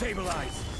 Stabilize!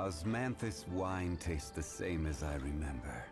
Osmanthus wine tastes the same as I remember.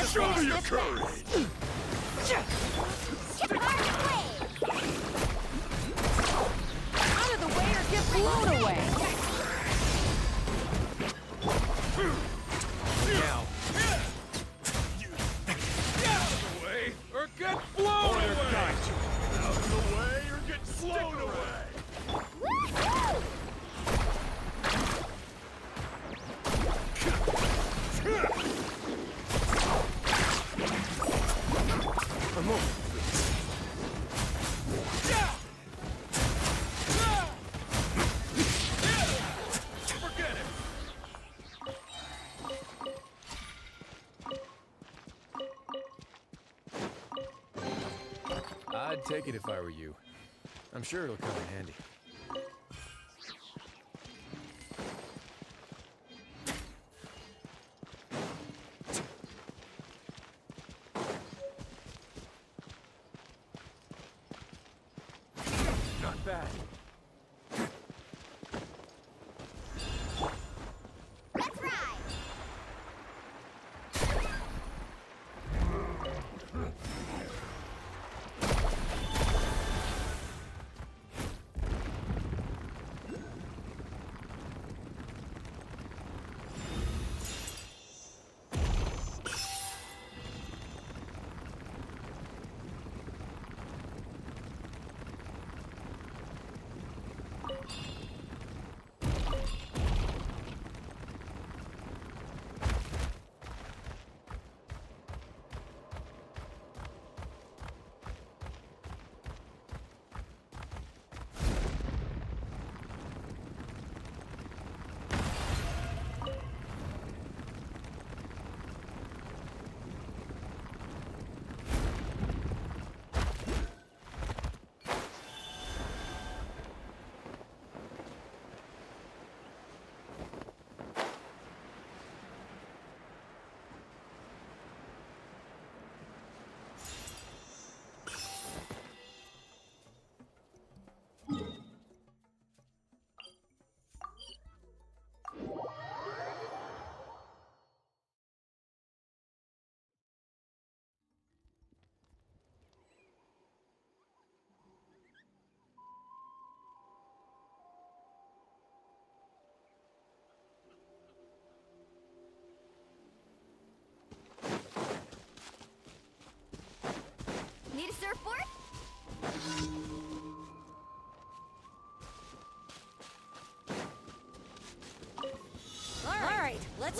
Show me your courage! Out of the way or get blown away! Now. Out of the way or get blown away! Got you. Out of the way or get blown away! I'm over. Forget it. I'd take it if I were you. I'm sure it'll come in handy. Not bad. Let's ride!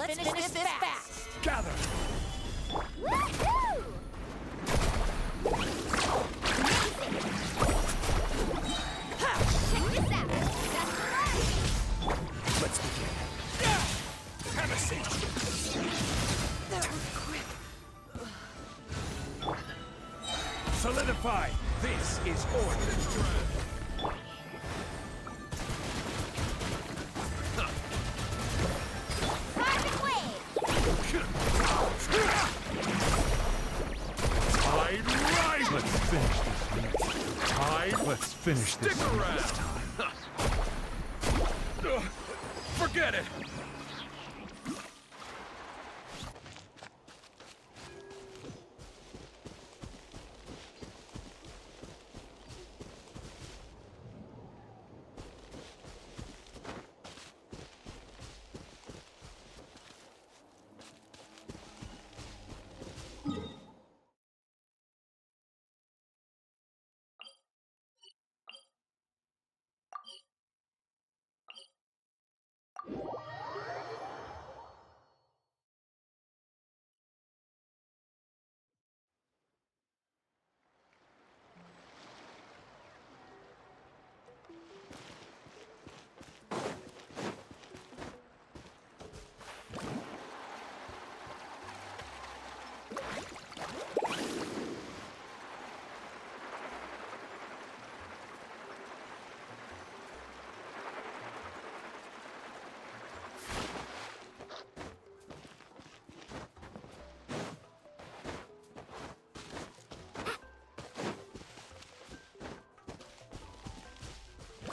finish this fast. Gather! Woohoo! Check this out. That's the light. Let's begin. Have a seat. That was quick. Solidify. This is order. Cosmic wave. Tide rise. Let's finish this. Tide. Let's finish this. Stick around. Forget it.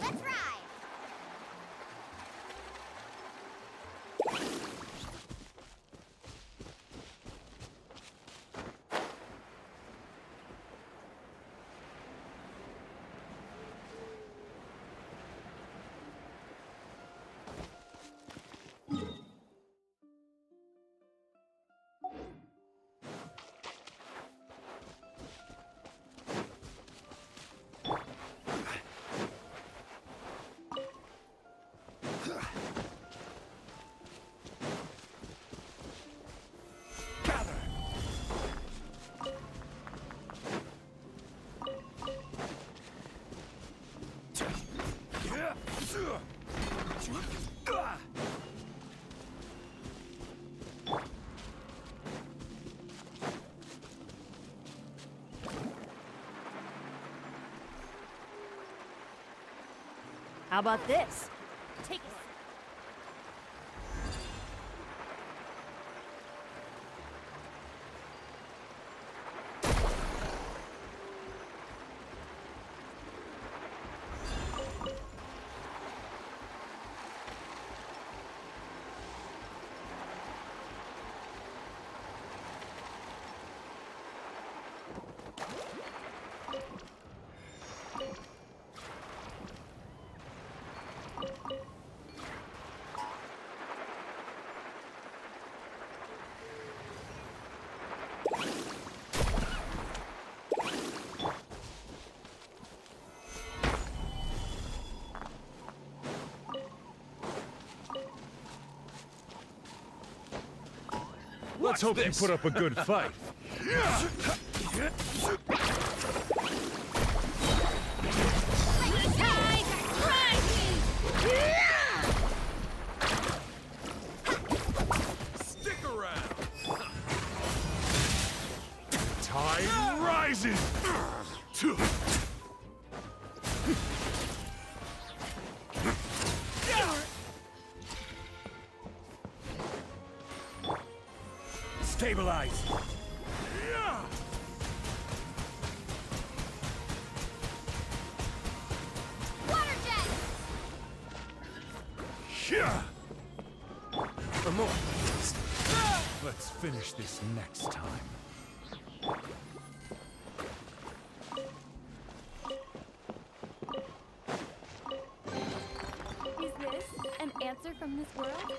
Let's ride. How about this? Take it. Let's hope you put up a good fight. Stick around. Tide rises. Stabilize. Water jet. For more. Let's finish this next time. Is this an answer from this world?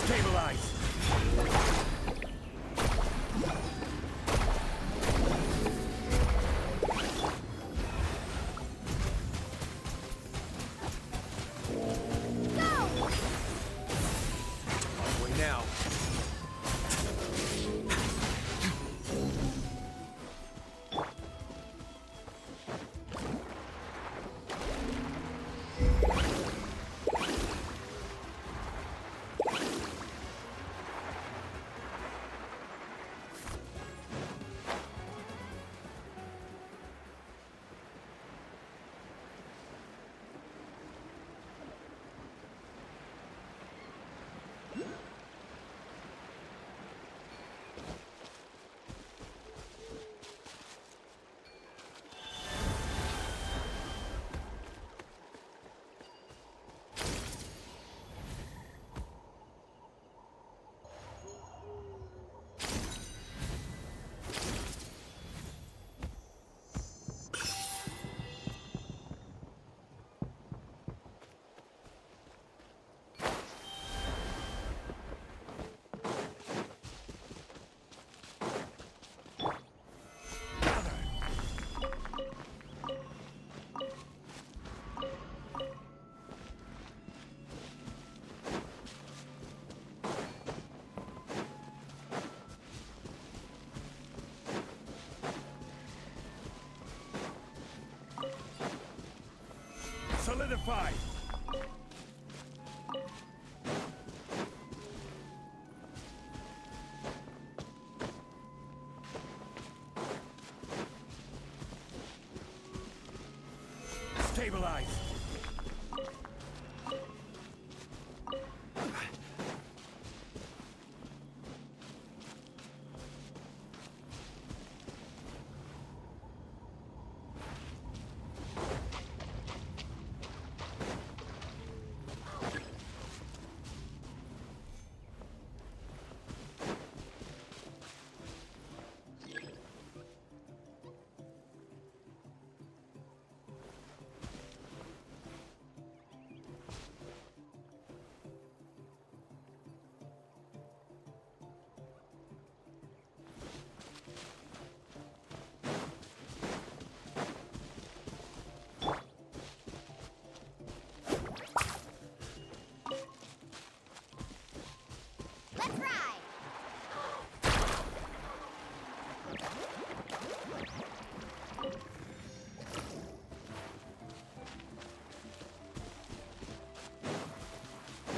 Stabilize! Way now. Solidify! Stabilize! Let's ride!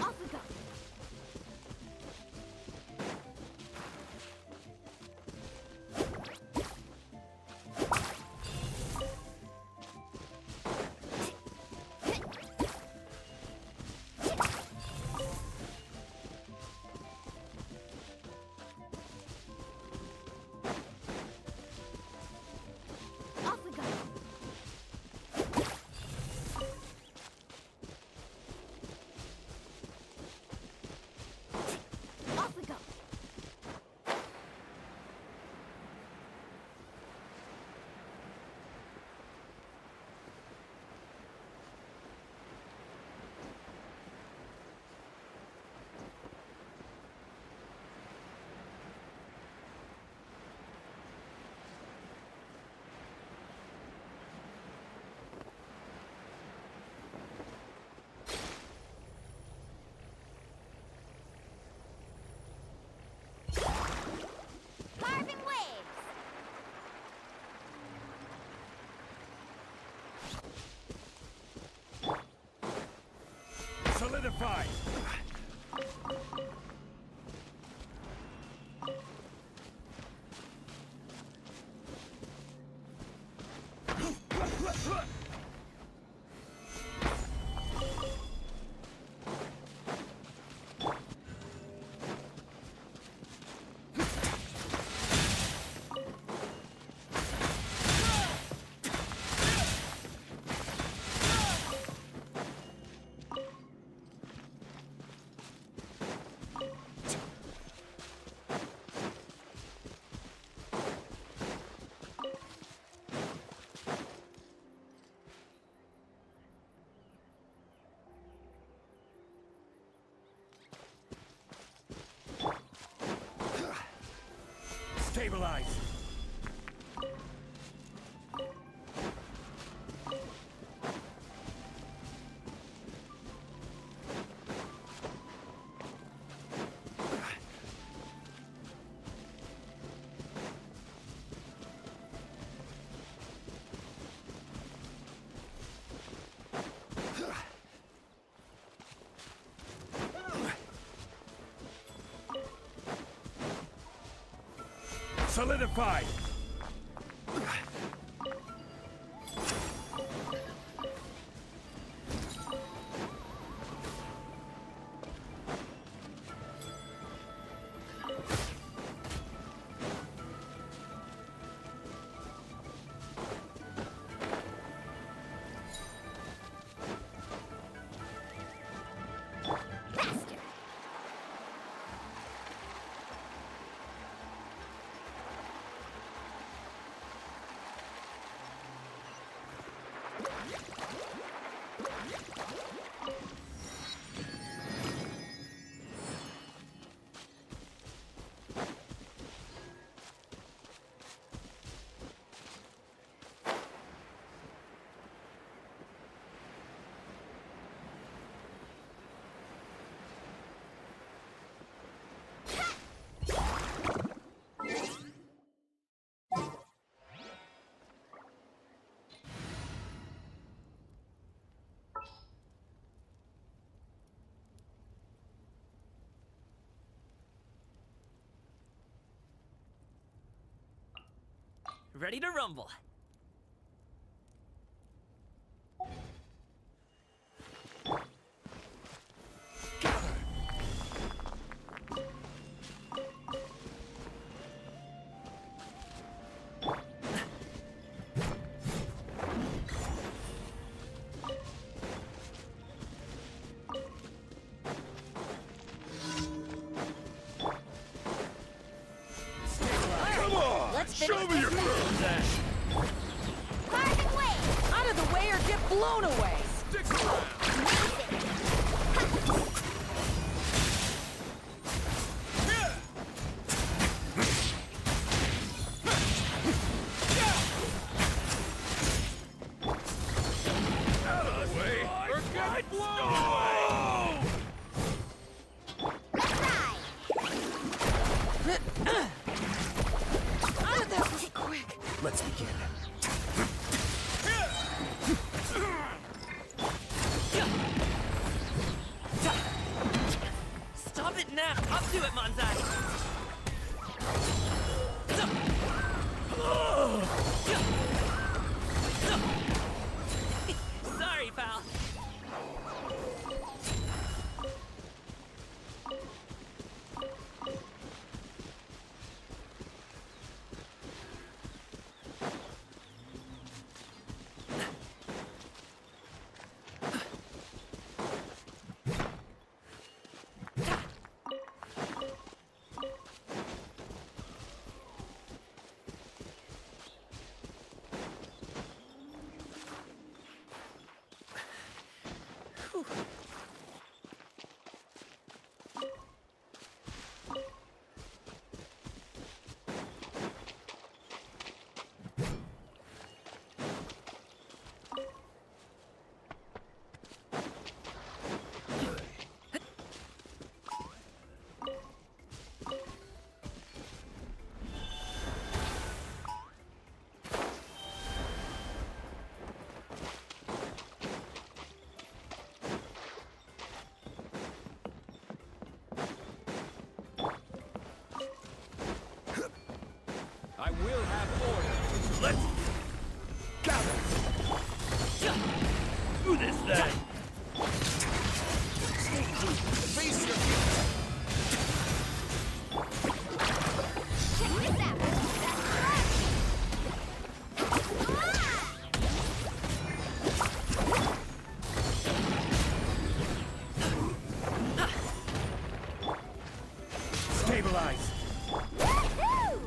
Off we go! Off we go! Off we go! Carving waves! Solidify! Stabilize! Solidified! Ready to rumble. Let's finish Show me your moves, Ash! Carving way! Out of the way or get blown away! Stick around! Out of the way, or get blown away! Let's ride! Out of there was quick! Let's begin. Stop it now! Up to it, Manzai! Sorry, pal. I will have order. Let's gather. Do this then! Face your Check this out! That's right! stabilize. Woohoo!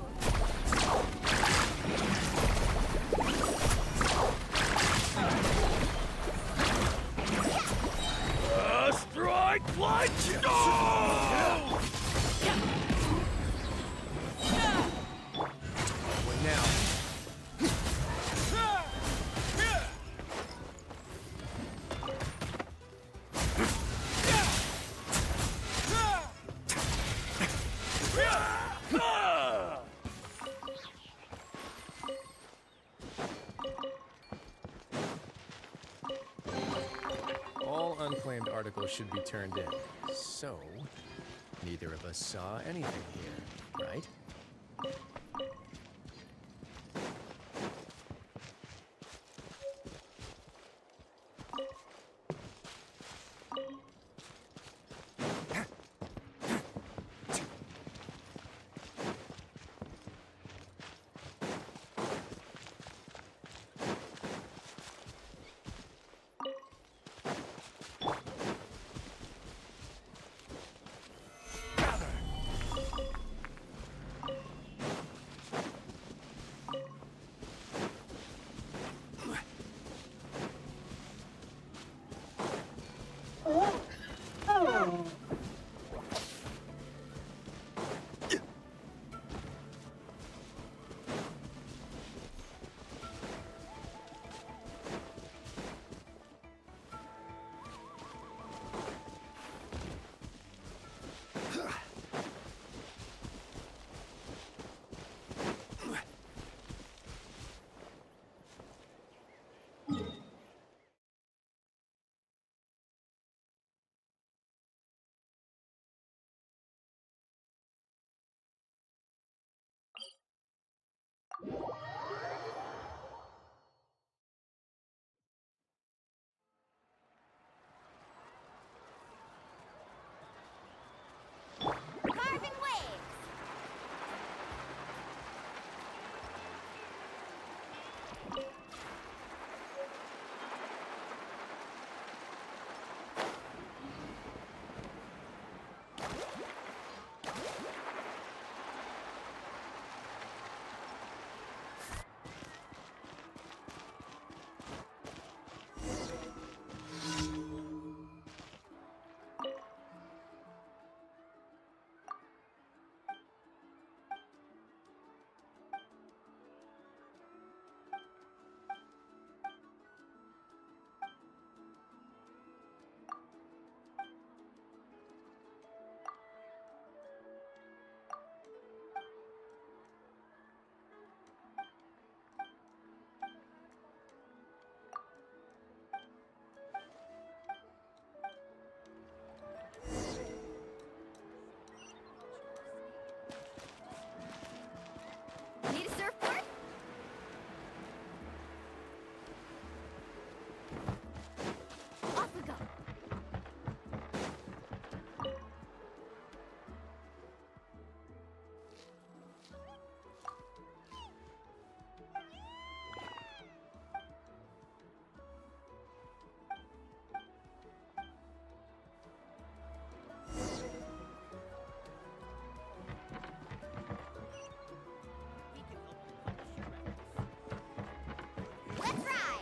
Strike plunge! No! info should be turned in. So, neither of us saw anything here, right? Carving waves. Need a surfboard? Off we go. Let's ride.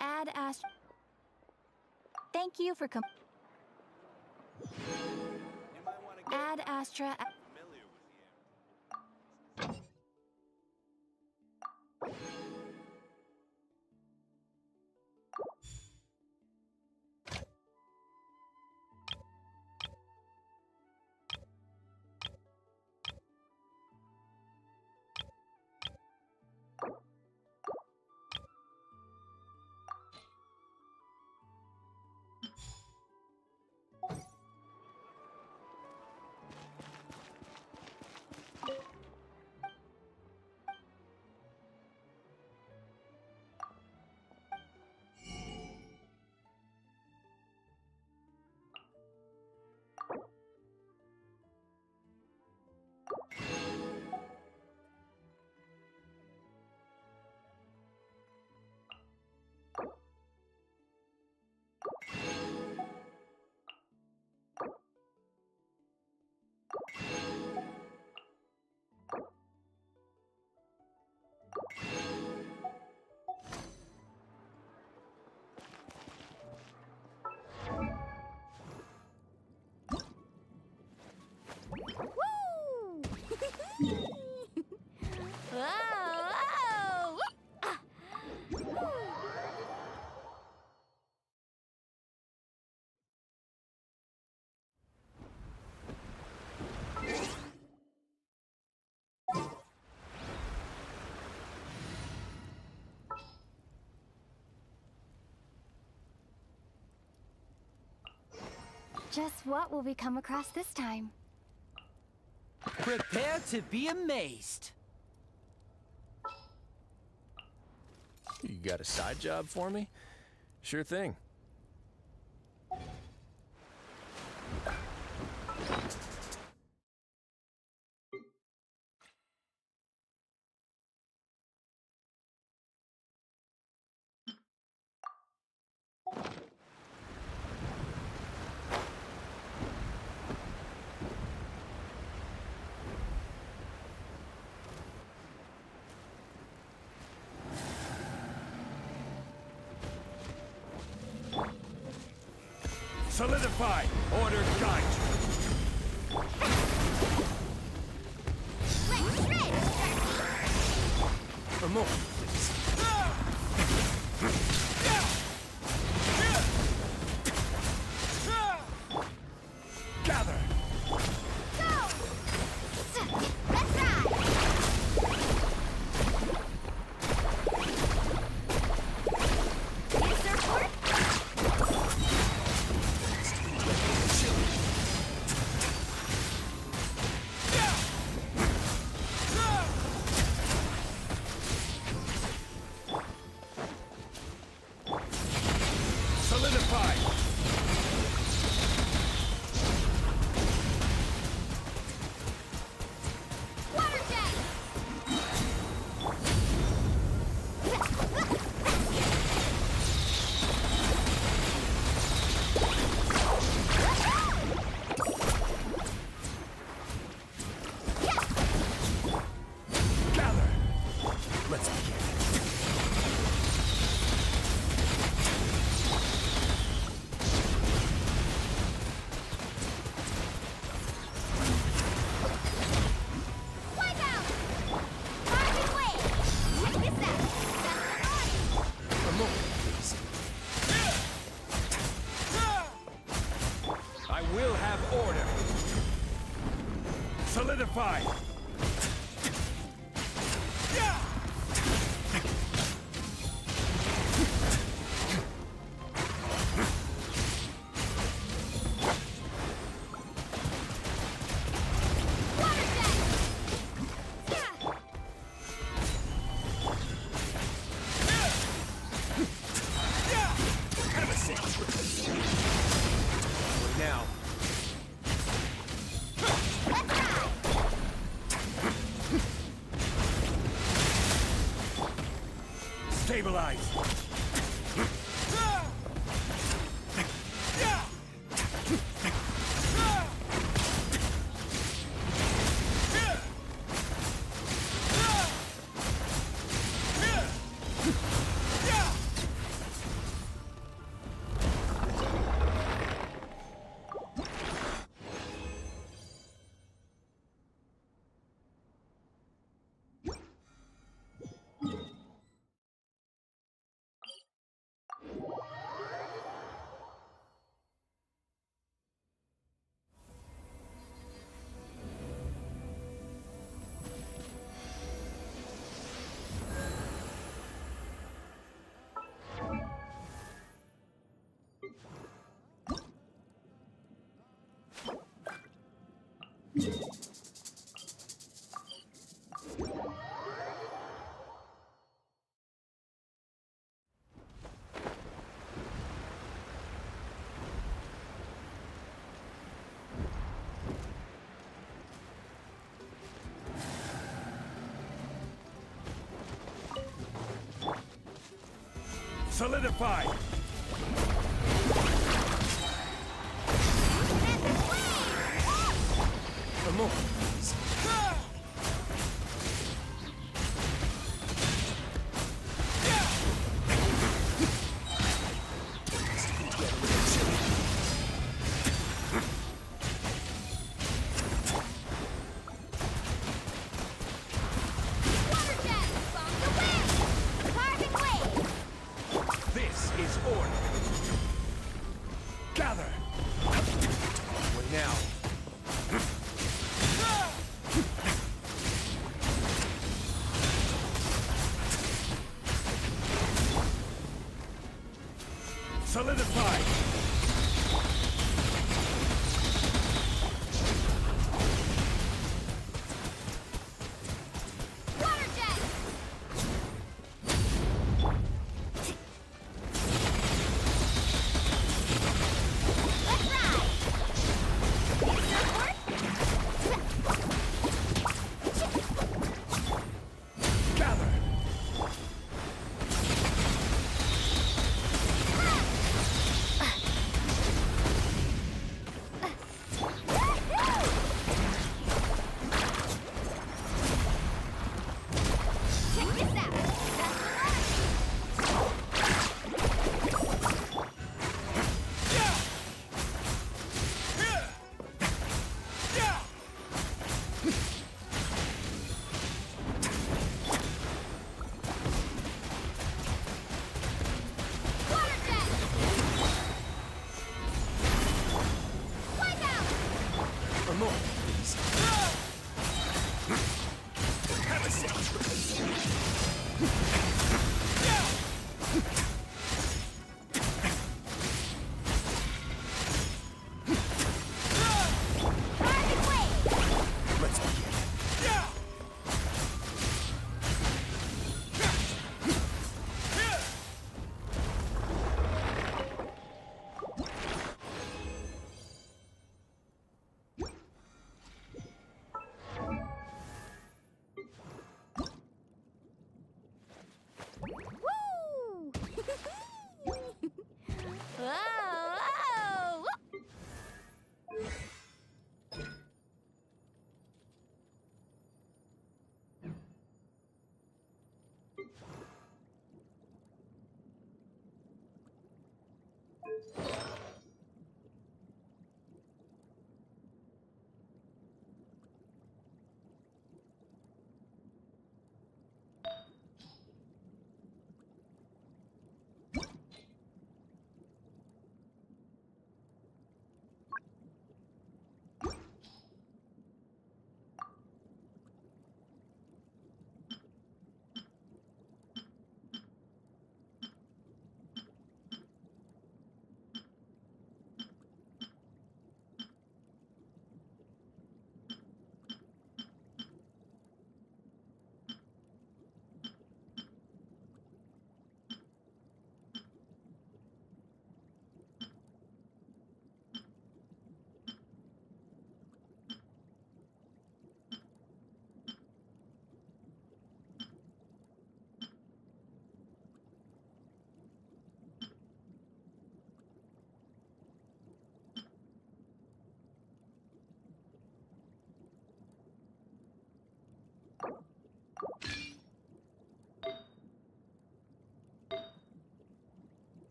Add Astra. Thank you for Add Astra. Just what will we come across this time? Prepare to be amazed. You got a side job for me? Sure thing. Solidify! Order guide you! A moment, please. Gather! Let's ride! Use surfboard? Solidify! Water jet! Gather! Let's begin. Wipe out! Parking wave! Check this out! That's A moment, please. I will have order! Solidify! Water jet! Have a seat. Now, Let's ride! Stabilize! Solidify! a moment, please. Water jet! Bomb the wind! Carving wave! This is order! Gather! Wait now. Solidify! Woo! Whoa!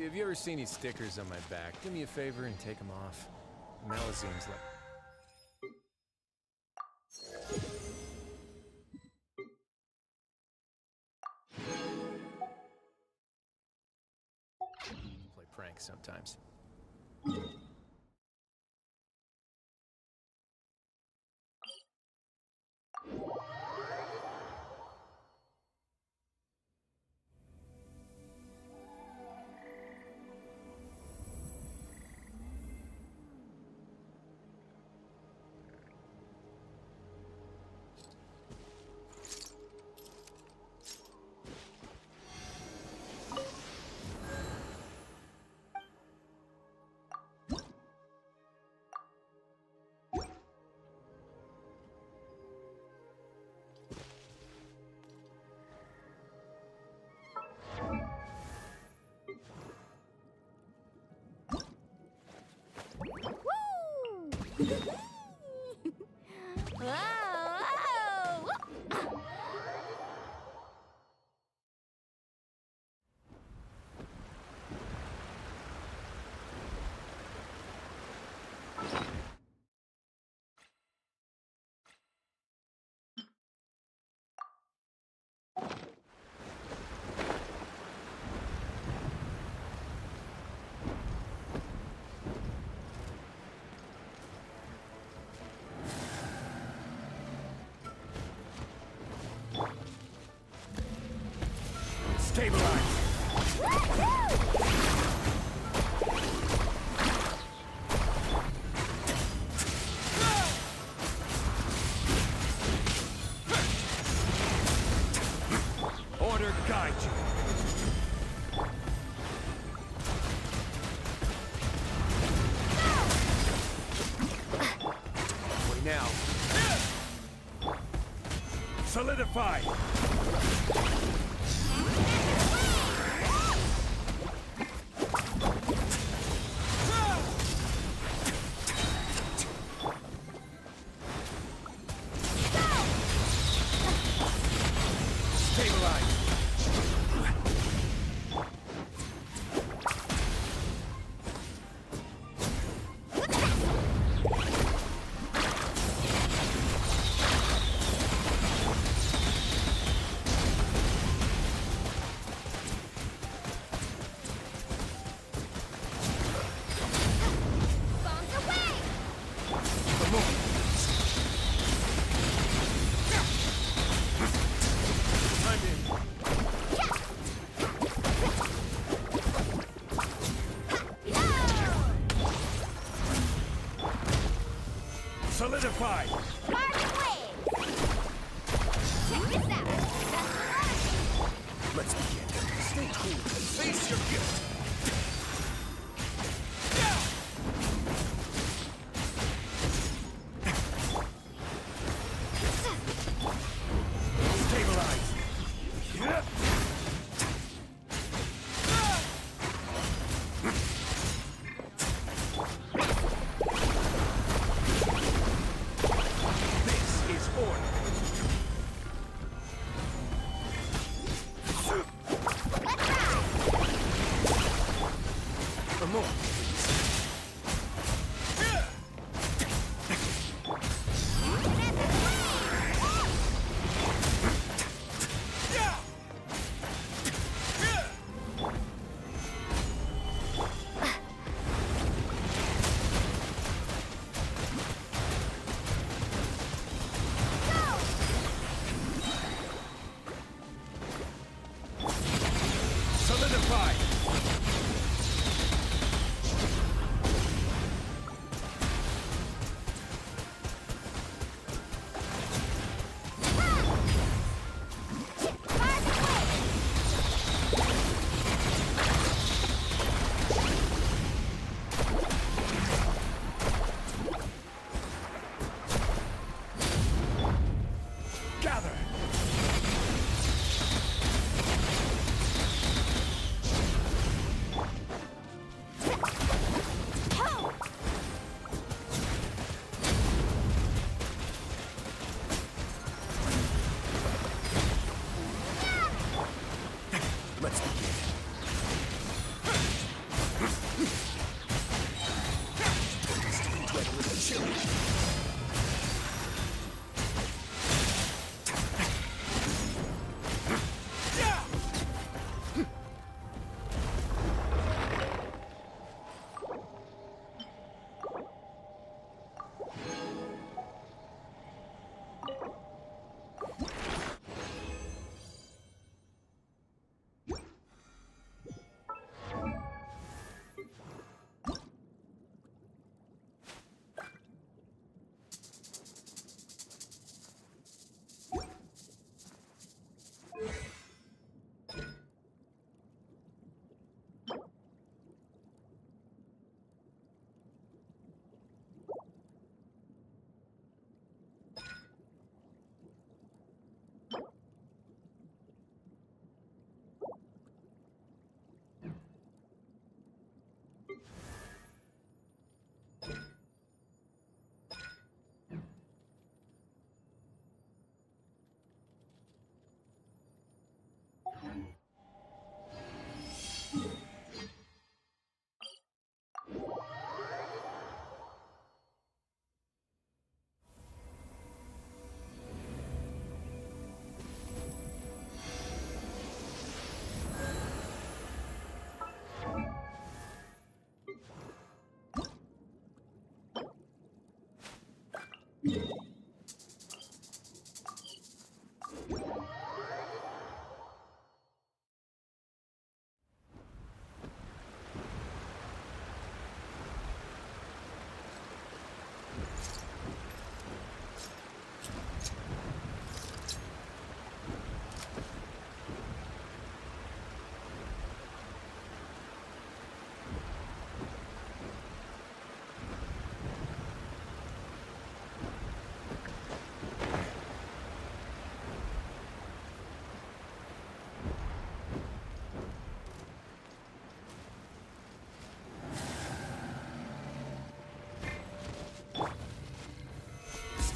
Have you ever seen these stickers on my back? Do me a favor and take them off. Malazine's like... Play pranks sometimes. Whoa! Order guide you. Wait now. Select Solidify! Stabilize! Bombs away! I'm in. Solidify! Mark away! Check this out! Let's begin. Stay cool and face your gift. Stabilize. Yeah. This is order. Let's ride! For more. Solidify! Gather! Let's begin. Get a little chilly.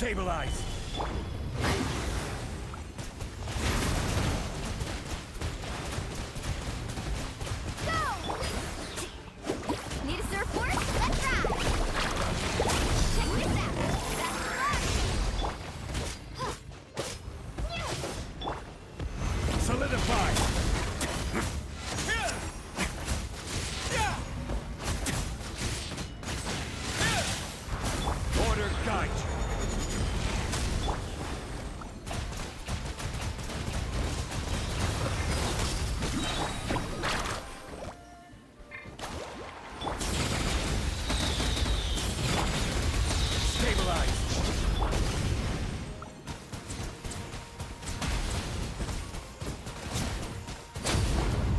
Stabilize! Go! Need a surfboard? Let's ride! Check this out! That's Solidify! Order guide you. Stabilize!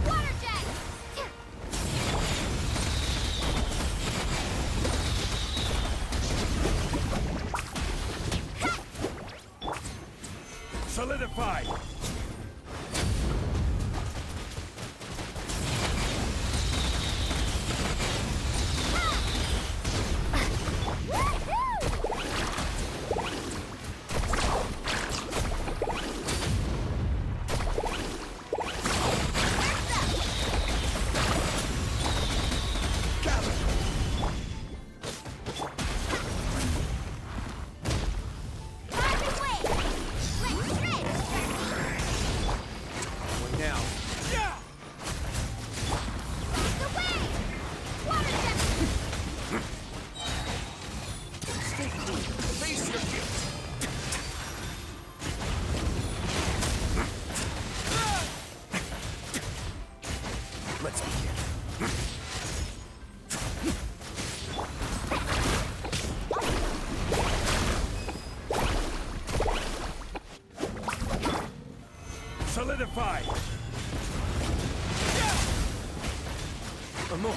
water jet! Solidify! Going now. Face your guilt! Let's begin. Solidify! Amor.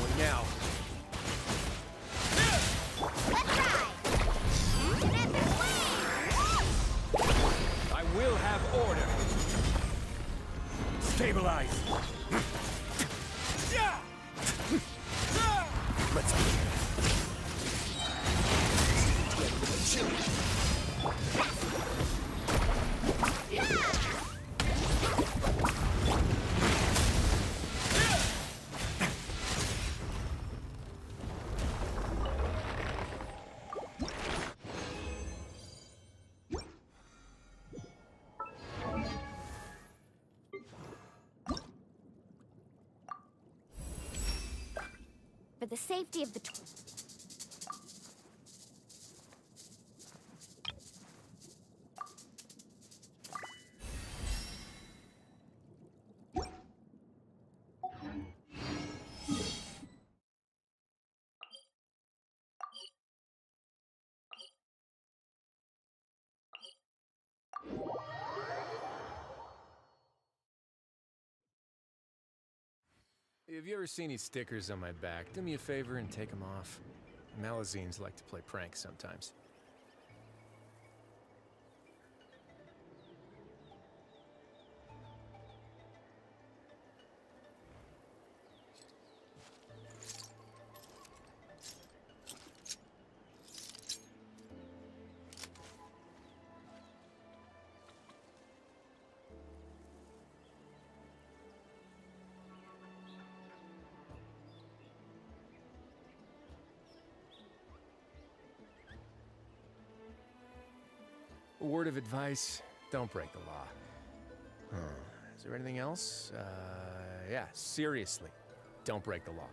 Going now. I will have order! Stabilize! Let's begin. For the safety of the... If you ever see any stickers on my back, do me a favor and take them off. Malazines like to play pranks sometimes. A word of advice, don't break the law. Is there anything else? Yeah, seriously, don't break the law.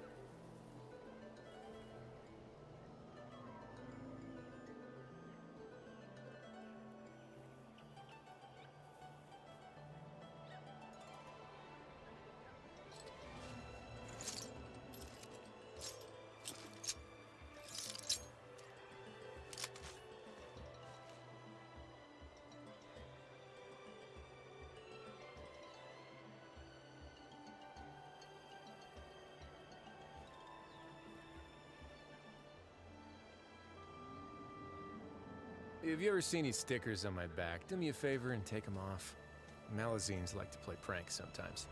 Have you ever seen these stickers on my back? Do me a favor and take them off. Malazines like to play pranks sometimes.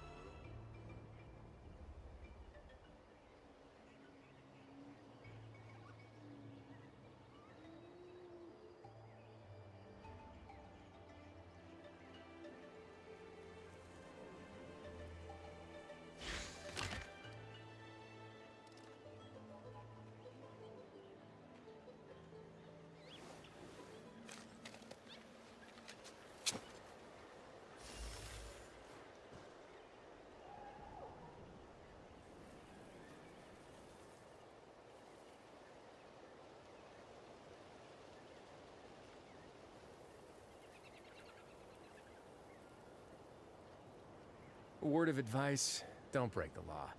A word of advice, don't break the law.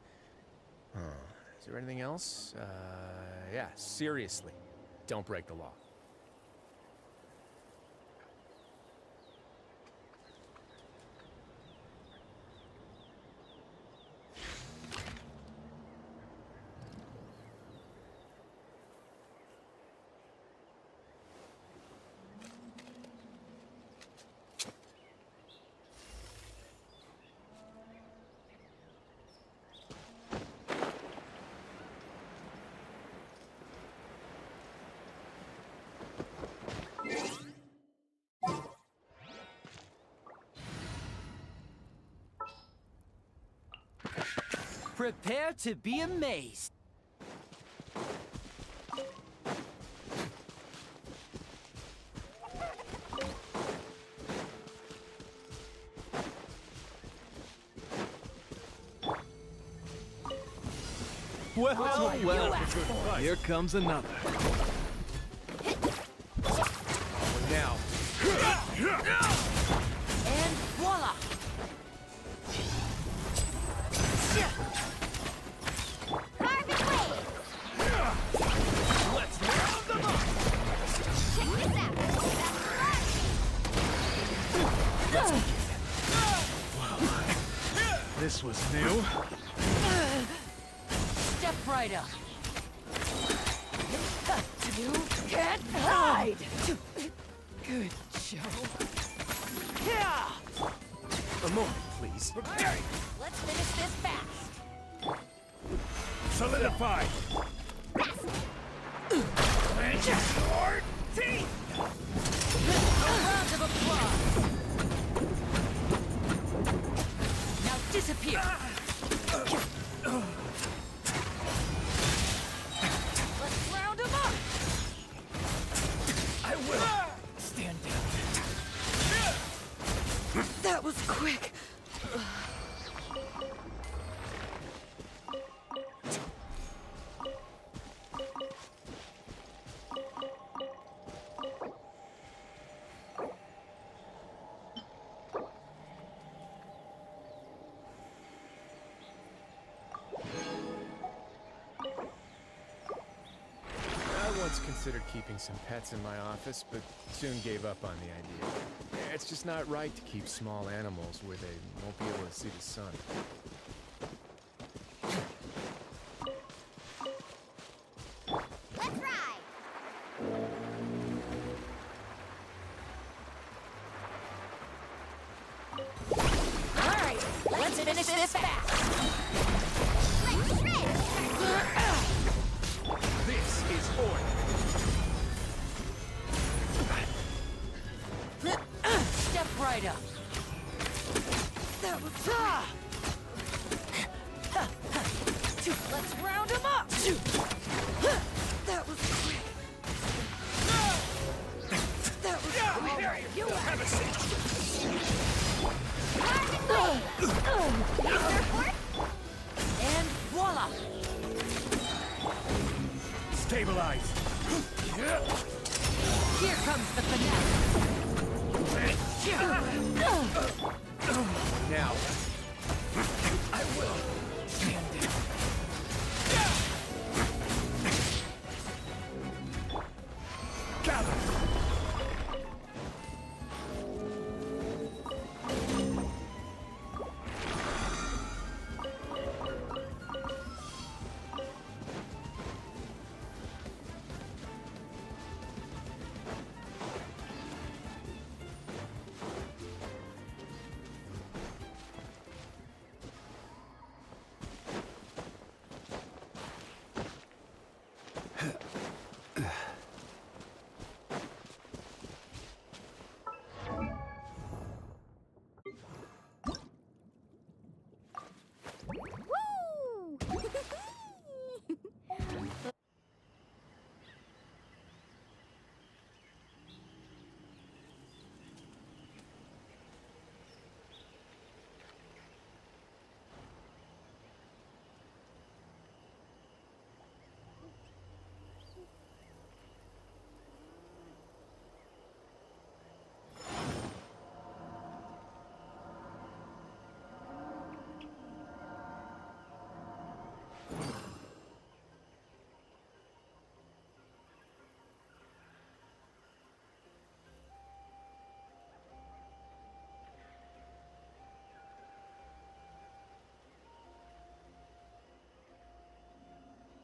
Is there anything else? Yeah, seriously, don't break the law. Prepare to be amazed. Well, here comes another. Now, And voila! Carving wave! Let's round them up! Check this out! That's This was new. Step right up. You can't hide! Good show. Yeah! a moment, please. Let's finish this fast. Solidified. Clench your teeth. A round of applause. Now disappear. Let's round him up. I will stand down. That was quick. I once considered keeping some pets in my office, but soon gave up on the idea. It's just not right to keep small animals where they won't be able to see the sun. Let's ride! All right, let's finish this fast. Let's shred! This is order. Step right up. That was Let's round him up. That was quick. That was quick.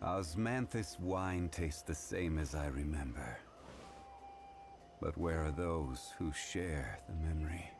Osmanthus wine tastes the same as I remember. But where are those who share the memory?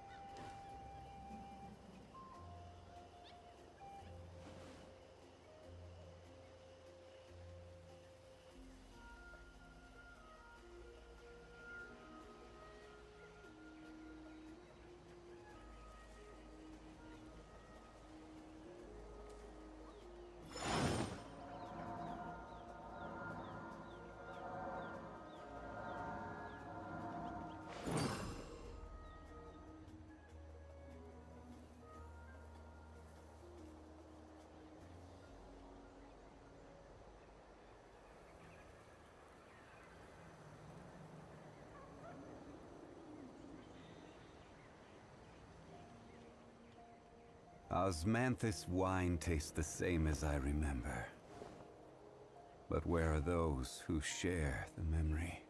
Osmanthus wine tastes the same as I remember. But where are those who share the memory?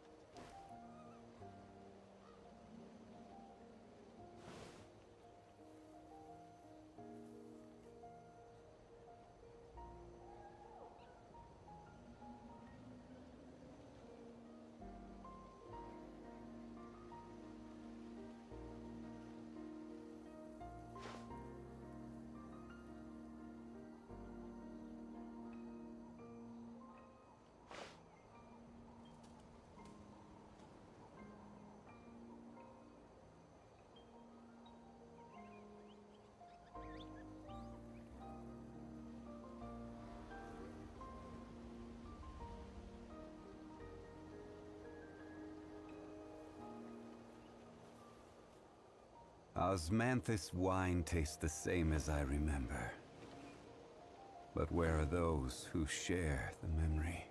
Osmanthus wine tastes the same as I remember. But where are those who share the memory?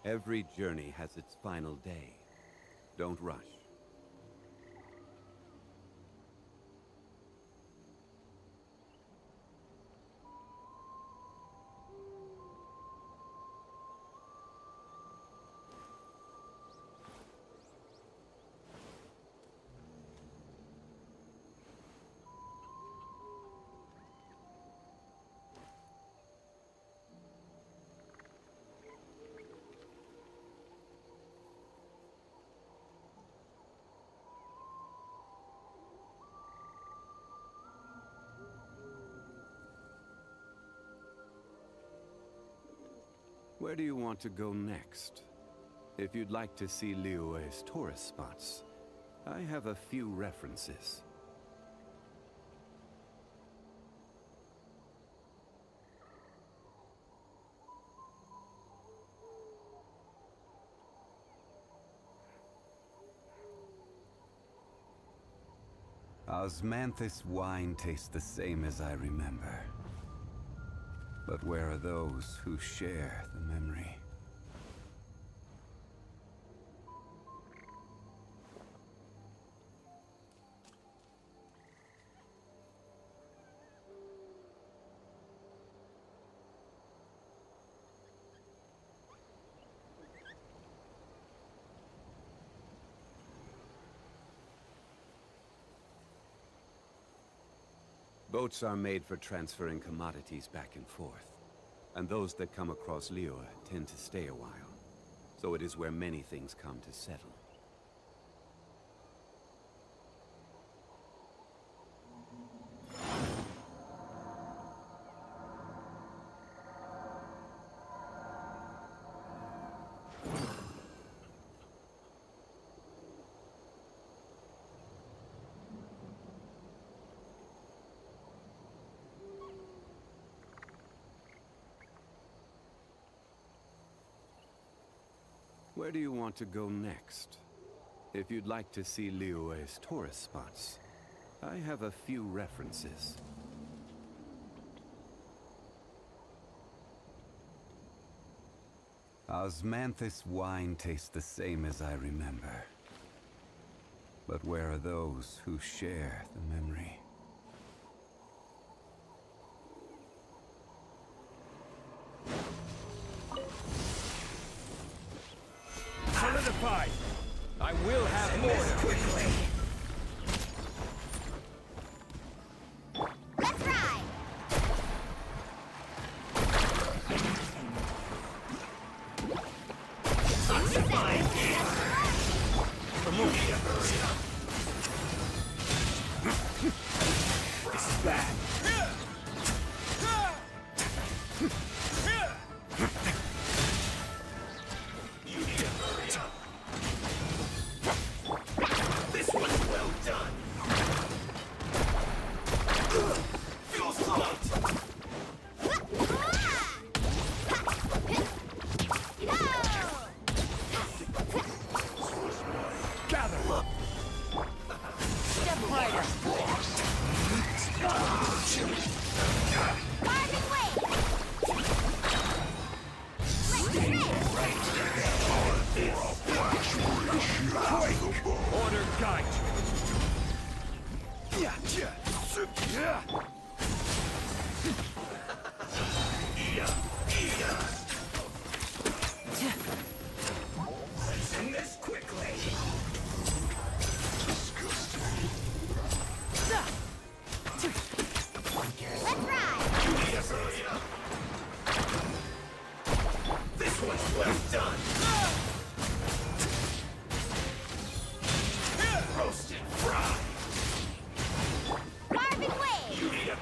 Every journey has its final day. Don't rush. Where do you want to go next? If you'd like to see Liyue's tourist spots, I have a few references. Osmanthus wine tastes the same as I remember. But where are those who share the memory? Boats are made for transferring commodities back and forth. And those that come across Liyue tend to stay a while. So it is where many things come to settle. Where do you want to go next? If you'd like to see Liyue's tourist spots, I have a few references. Osmanthus wine tastes the same as I remember. But where are those who share the memory? Solidified! I will have order! Quickly! Let's ride! This is bad. This one's well done. Feel slumped. Gather up. Step harder. Carving wave! Order guide Send this quickly. Let's ride! This one's well done. Roasted fried. Carving wave! You need a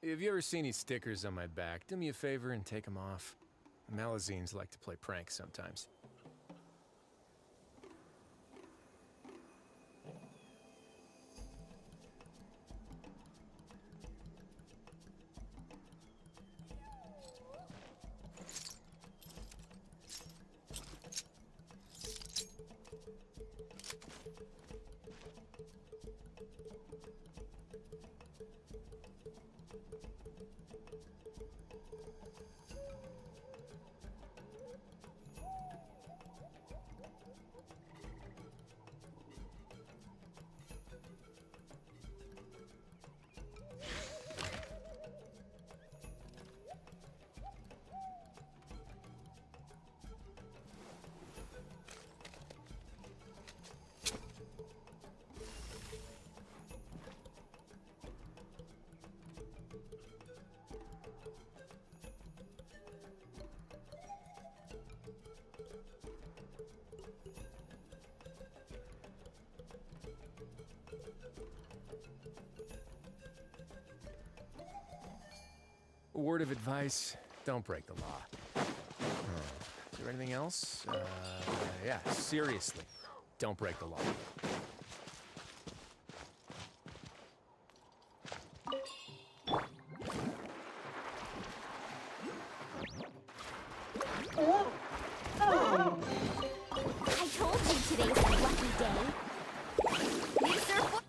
If you ever see any stickers on my back, do me a favor and take them off. Malazines like to play pranks sometimes. A word of advice, don't break the law. Is there anything else? Yeah, seriously, don't break the law. I told you today's a lucky day. These are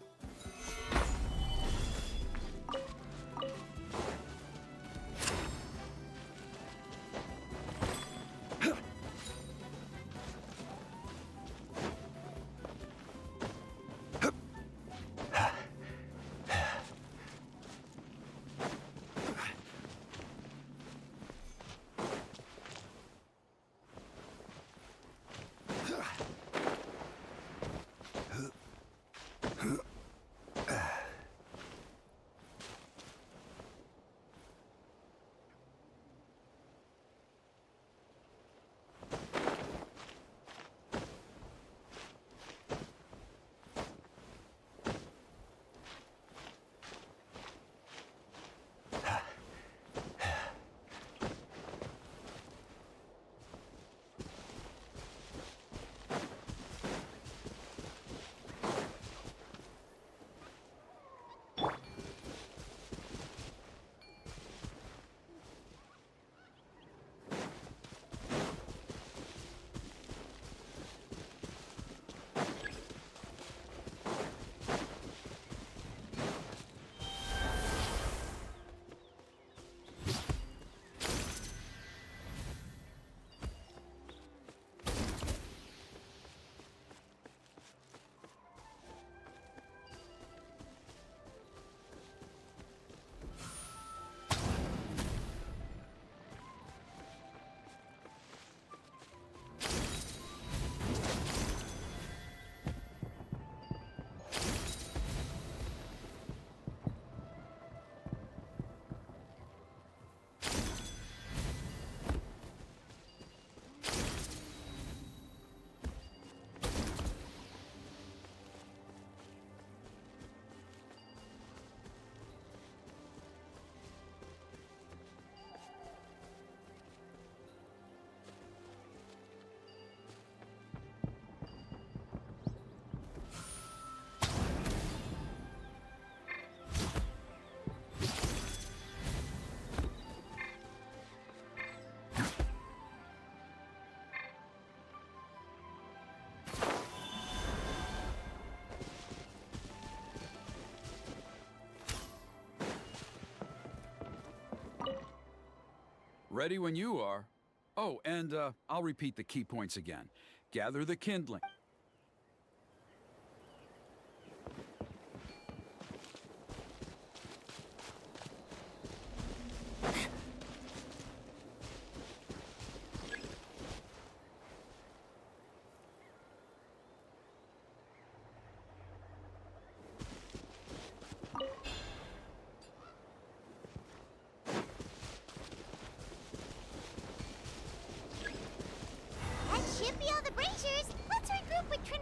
Ready when you are. Oh, and I'll repeat the key points again. Gather the kindling.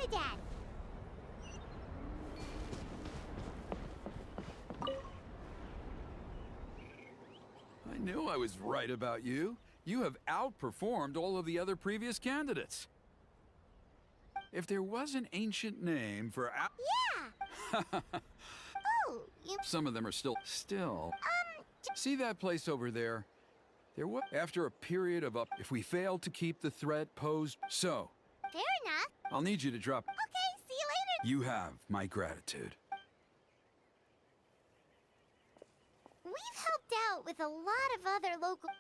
you, Dad. I knew I was right about you. You have outperformed all of the other previous candidates. If there was an ancient name for Yeah. Oh, you... some of them are still. See that place over there? There was after a period of up. If we failed to keep the threat posed, so Fair enough. I'll need you to drop. Okay, see you later. You have my gratitude. We've helped out with a lot of other local...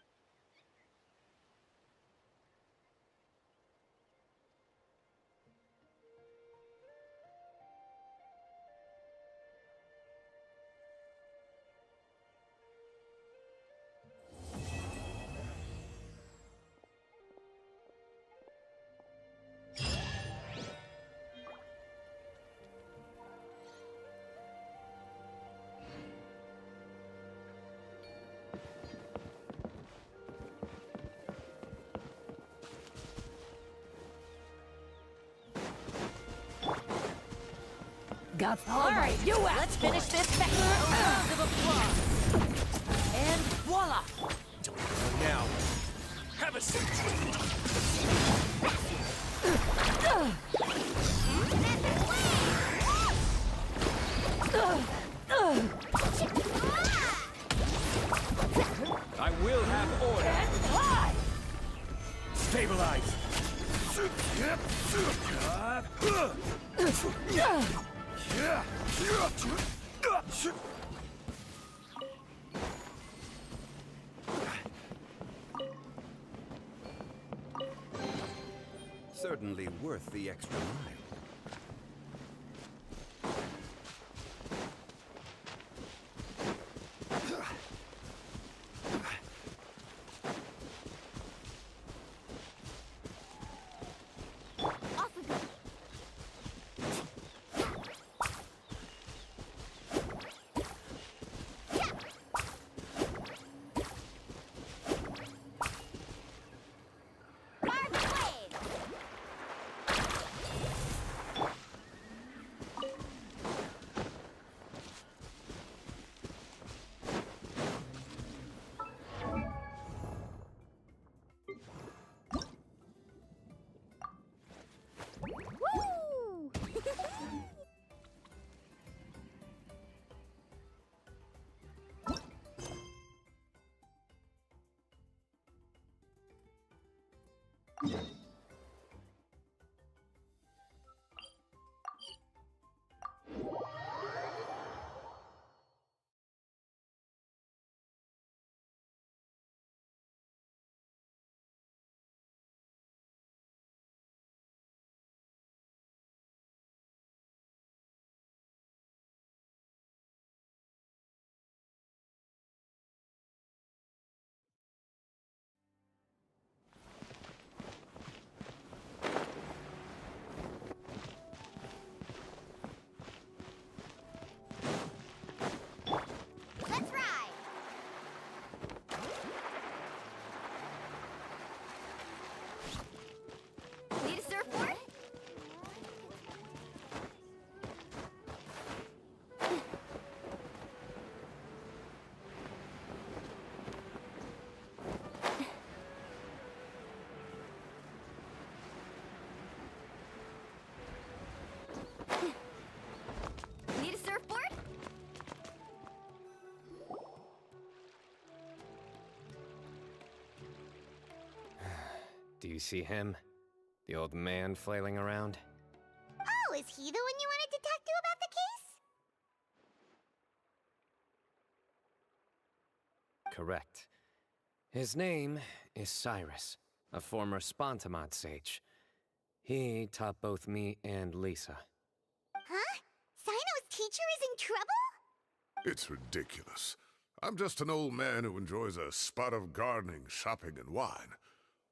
All right, you out. Let's finish this back. Round of applause. And voila! Don't go now. Have a seat. I will have order. Stabilize. Certainly worth the extra mile. Off we go. Barbed blade. Woo! Let's ride. Need a surfboard? Need a surfboard? Do you see him? The old man flailing around? Oh, is he the one you wanted to talk to about the case? Correct. His name is Cyrus, a former Spontamod sage. He taught both me and Lisa. Huh? Cyno's teacher is in trouble? It's ridiculous. I'm just an old man who enjoys a spot of gardening, shopping, and wine.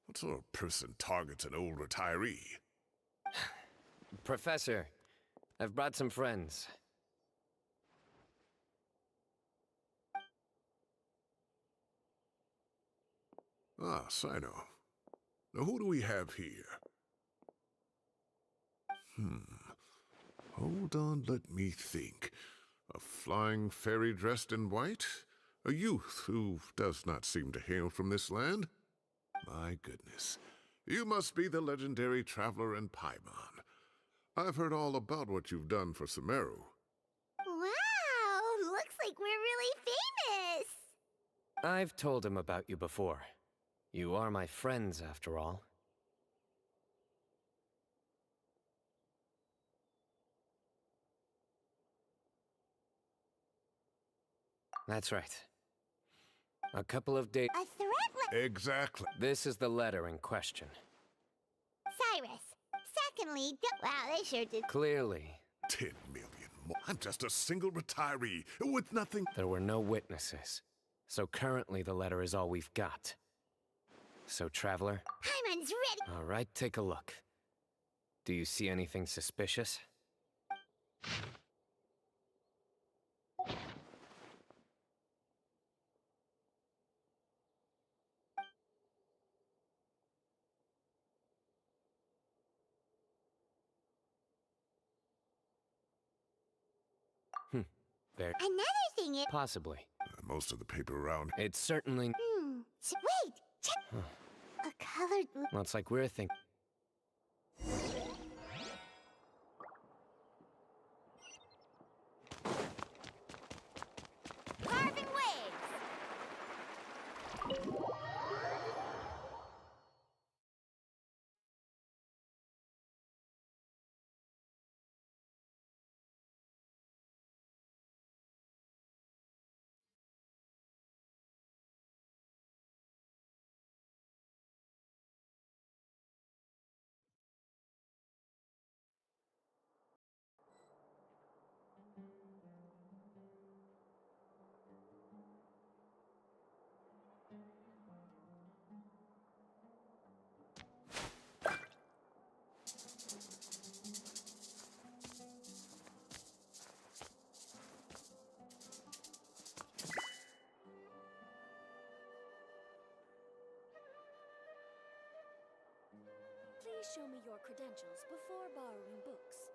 What sort of person targets an old retiree? Professor, I've brought some friends. Ah, Cyno. Now who do we have here? Hold on, let me think. A flying fairy dressed in white? A youth who does not seem to hail from this land? My goodness. You must be the legendary traveler in Paimon. I've heard all about what you've done for Sumeru. Wow, looks like we're really famous. I've told him about you before. You are my friends, after all. That's right. A couple of days... A threat Exactly. This is the letter in question. Cyrus. Secondly, wow, they sure did. Clearly, 10 million more. I'm just a single retiree with nothing. there were no witnesses. So currently the letter is all we've got. So, Traveler? Paimon's ready. All right, take a look. Do you see anything suspicious? There. Another thing is... Possibly. Most of the paper around. It's certainly... Wait, check... A colored... Well, it's like we're thinking... Carving waves. Please show me your credentials before borrowing books.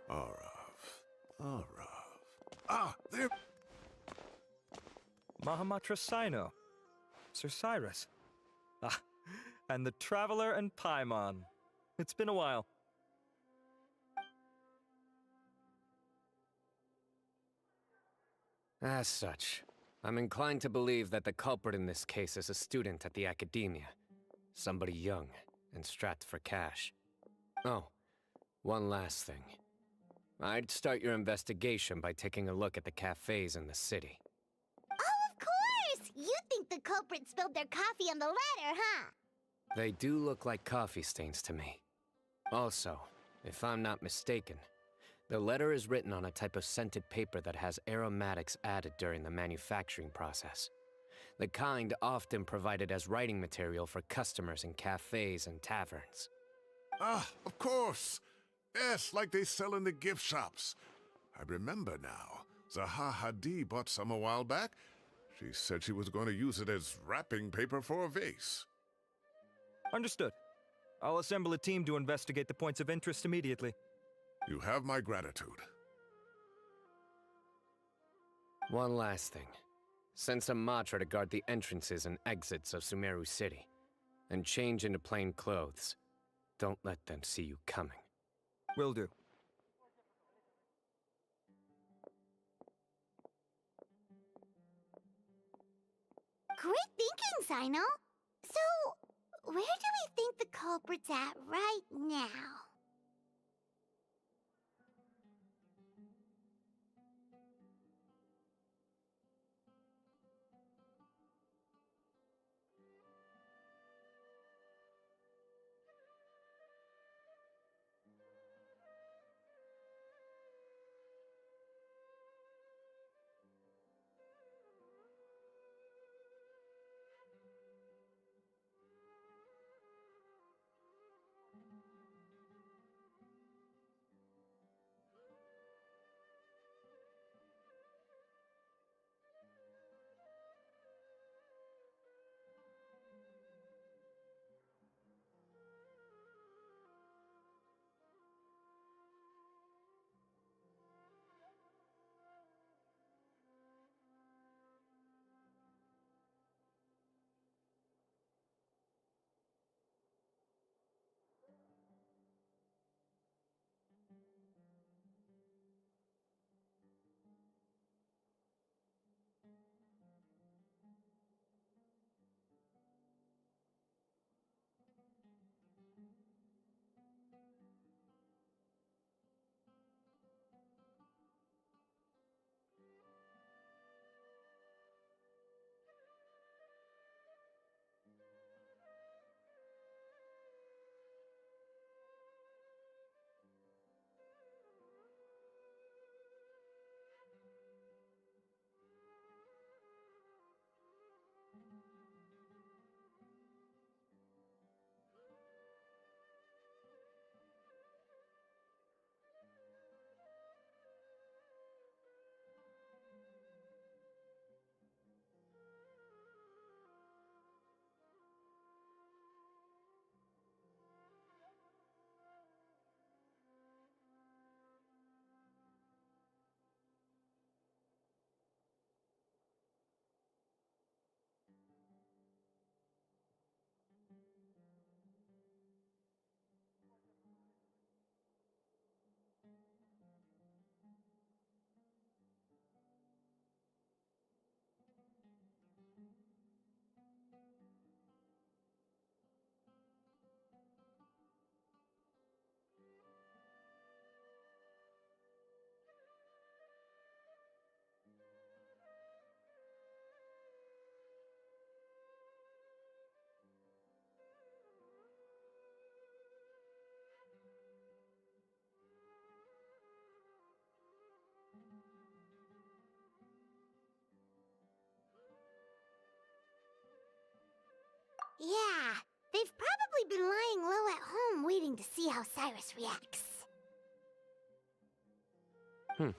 Arav. Ah, there. Mahamatra Cyno. Sir Cyrus. Ah, and the Traveler and Paimon. It's been a while. As such, I'm inclined to believe that the culprit in this case is a student at the academia. Somebody young and strapped for cash. Oh, one last thing. I'd start your investigation by taking a look at the cafes in the city. Oh, of course! You think the culprit spilled their coffee on the ladder, huh? They do look like coffee stains to me. Also, if I'm not mistaken, the letter is written on a type of scented paper that has aromatics added during the manufacturing process. The kind often provided as writing material for customers in cafes and taverns. Ah, of course. Yes, like they sell in the gift shops. I remember now. Zaha Hadid bought some a while back. She said she was going to use it as wrapping paper for a vase. Understood. I'll assemble a team to investigate the points of interest immediately. You have my gratitude. One last thing. Send some Matra to guard the entrances and exits of Sumeru City. And change into plain clothes. Don't let them see you coming. Will do. Great thinking, Cyno. So, where do we think the culprit's at right now? Yeah, they've probably been lying low at home waiting to see how Cyrus reacts. Really?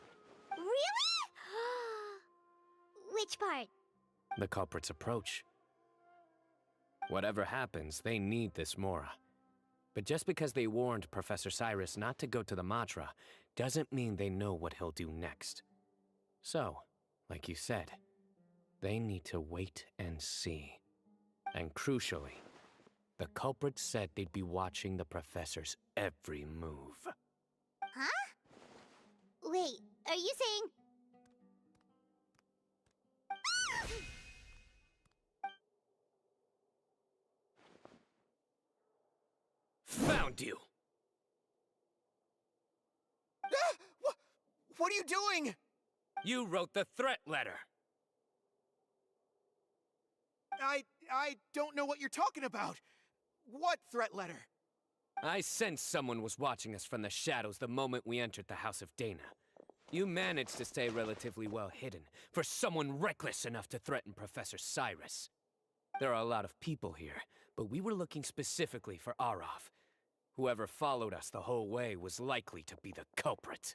Which part? The culprit's approach. Whatever happens, they need this Mora. But just because they warned Professor Cyrus not to go to the Matra, doesn't mean they know what he'll do next. So, like you said, they need to wait and see. And crucially, the culprit said they'd be watching the Professor's every move. Huh? Wait, are you saying... Found you! What are you doing? You wrote the threat letter! I don't know what you're talking about. What threat letter? I sensed someone was watching us from the shadows the moment we entered the House of Dana. You managed to stay relatively well hidden for someone reckless enough to threaten Professor Cyrus. There are a lot of people here, but we were looking specifically for Arav. Whoever followed us the whole way was likely to be the culprit.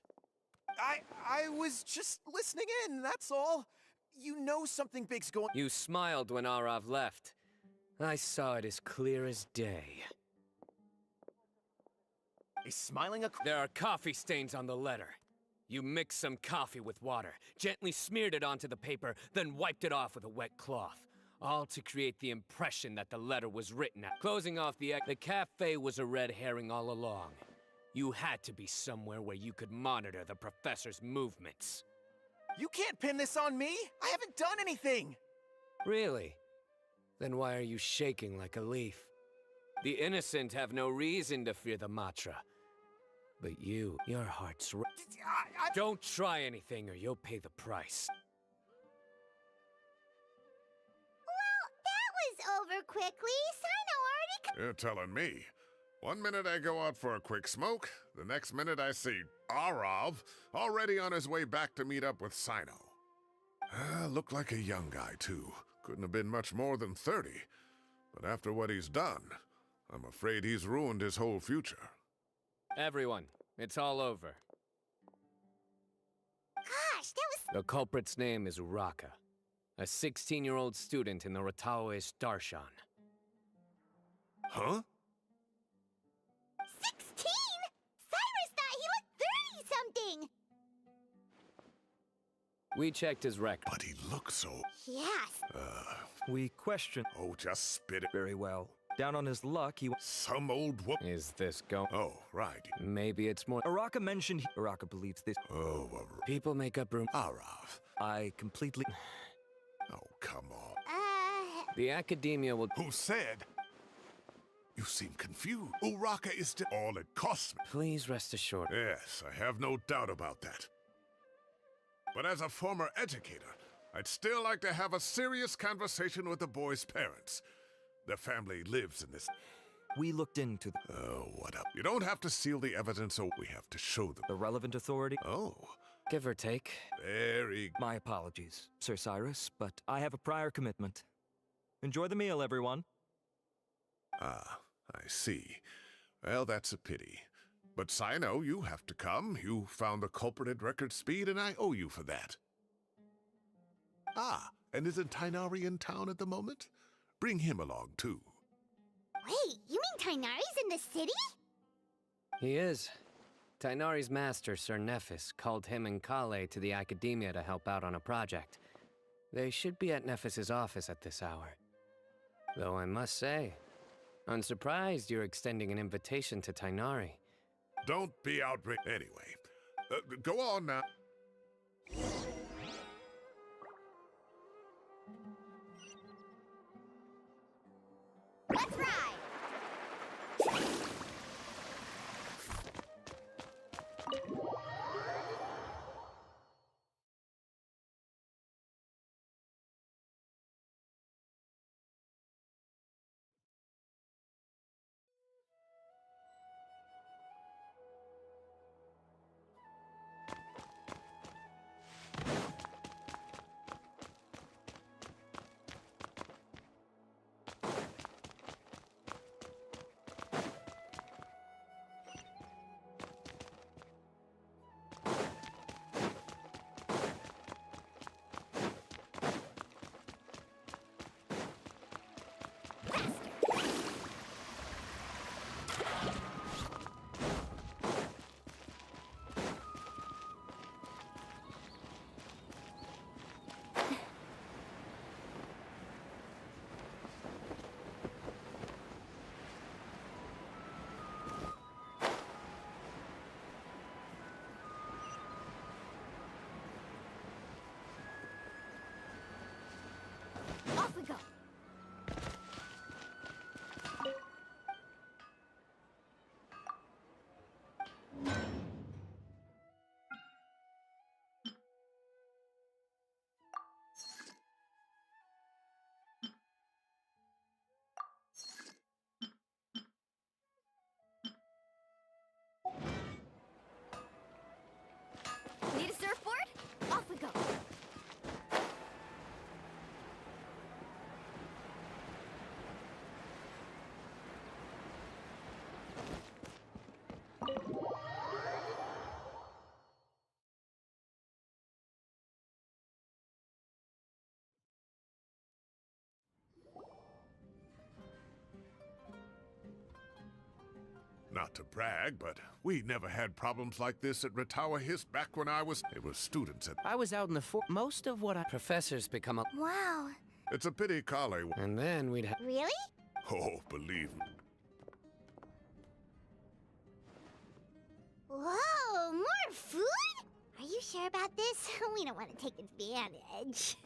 I was just listening in, that's all. You know something big's going... You smiled when Arav left. I saw it as clear as day. He's smiling There are coffee stains on the letter. You mixed some coffee with water, gently smeared it onto the paper, then wiped it off with a wet cloth. All to create the impression that the letter was written at. Closing off the cafe was a red herring all along. You had to be somewhere where you could monitor the Professor's movements. You can't pin this on me! I haven't done anything! Really? Then why are you shaking like a leaf? The innocent have no reason to fear the Matra. But you, your heart's right. Don't try anything or you'll pay the price. Well, that was over quickly. Cyno already... You're telling me. One minute I go out for a quick smoke, the next minute I see Arav already on his way back to meet up with Cyno. Looked like a young guy, too. Couldn't have been much more than 30. But after what he's done, I'm afraid he's ruined his whole future. Everyone, it's all over. Gosh, that was... The culprit's name is Uraka, a 16-year-old student in the Rataoist Darshan. Huh? 16? Cyrus thought he looked 30-something! We checked his record. But he looks so... Yes. We questioned Oh, just spit it. very well. Down on his luck, he... Some old whoop... Is this going? Oh, right. Maybe it's more... Uraka mentioned... Uraka believes this... Oh, People make up room... Arav. I completely... Oh, come on. The academia will... Who said? You seem confused. Uraka is still all it costs me. Please rest assured. Yes, I have no doubt about that. But as a former educator, I'd still like to have a serious conversation with the boy's parents. Their family lives in this... We looked into Oh, what up? You don't have to seal the evidence, so we have to show them. the relevant authority. Oh, Give or take. very... My apologies, Sir Cyrus, but I have a prior commitment. Enjoy the meal, everyone. Ah, I see. Well, that's a pity. But Cyno, you have to come. You found the culprit at record speed, and I owe you for that. Ah, and isn't Tighnari in town at the moment? Bring him along, too. Wait, you mean Tighnari's in the city? He is. Tighnari's master, Sir Nephis, called him and Kale to the academia to help out on a project. They should be at Nephis's office at this hour. Though I must say, I'm surprised you're extending an invitation to Tighnari. Don't be outraged. Anyway, go on now. Let's ride! Not to brag, but we never had problems like this at Ratawa Hist back when I was... It was students at... I was out in the most of what professors become a... Wow. It's a pity Kale... And then we'd have... Really? Oh, believe me. Whoa, more food? Are you sure about this? We don't want to take advantage.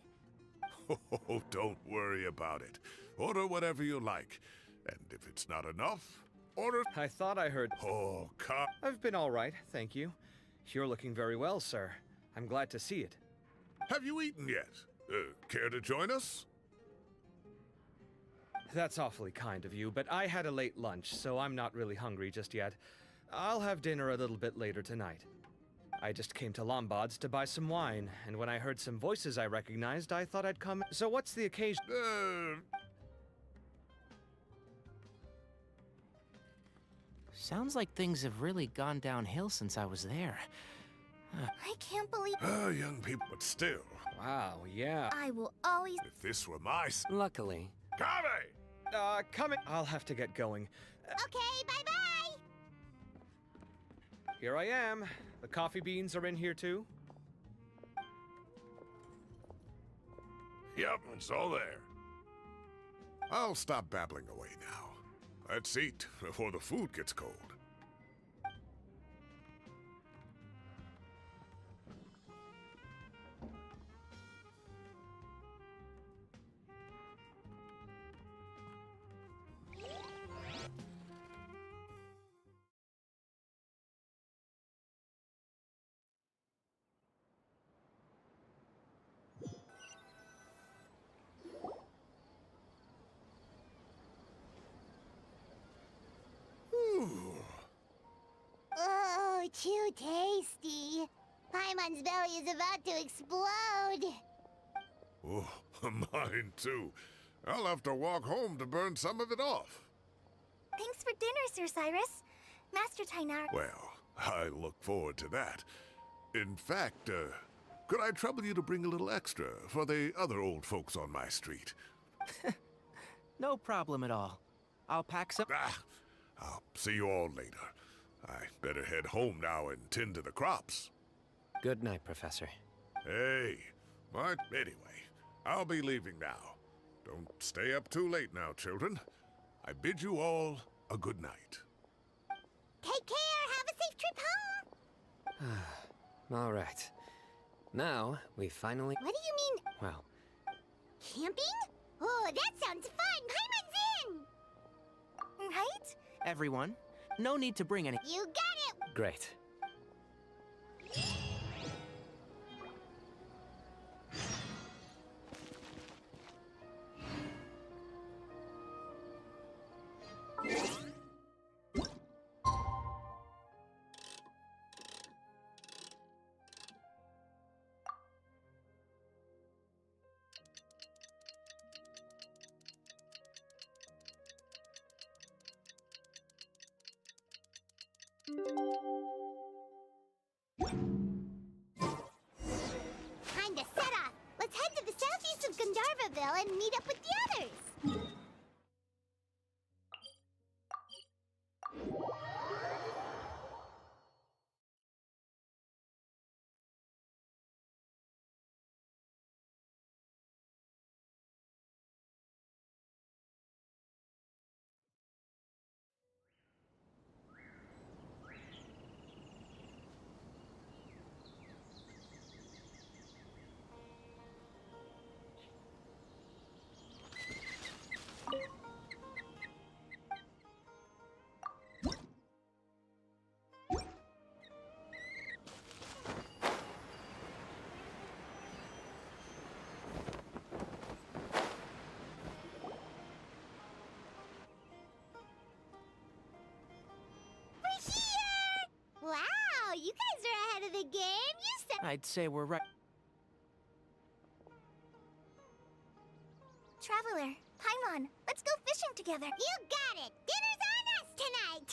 Oh, don't worry about it. Order whatever you like. And if it's not enough, order... I thought I heard... Oh, I've been all right, thank you. You're looking very well, sir. I'm glad to see it. Have you eaten yet? Care to join us? That's awfully kind of you, but I had a late lunch, so I'm not really hungry just yet. I'll have dinner a little bit later tonight. I just came to Lombard's to buy some wine, and when I heard some voices I recognized, I thought I'd come... So what's the occasion? Sounds like things have really gone downhill since I was there. I can't believe... Young people, but still. Wow, yeah. I will always... If this were my... Luckily. Kame! Coming. I'll have to get going. Okay, bye-bye! Here I am. The coffee beans are in here too. Yep, it's all there. I'll stop babbling away now. Let's eat before the food gets cold. Oh, too tasty. Paimon's belly is about to explode. Oh, mine too. I'll have to walk home to burn some of it off. Thanks for dinner, Sir Cyrus. Master Tynar... Well, I look forward to that. In fact, could I trouble you to bring a little extra for the other old folks on my street? No problem at all. I'll pack some... I'll see you all later. I better head home now and tend to the crops. Good night, Professor. Hey, what? Anyway, I'll be leaving now. Don't stay up too late now, children. I bid you all a good night. Take care! Have a safe trip home! All right. Now, we finally... What do you mean? Well... Camping? Oh, that sounds fun! Paimon's in! Right? Everyone, no need to bring any... You got it! Great. Time to set off! Let's head to the southeast of Gandharvaville and meet up with the others! Wow, you guys are ahead of the game. You said... I'd say we're right... Traveler, Paimon, let's go fishing together. You got it. Dinner's on us tonight.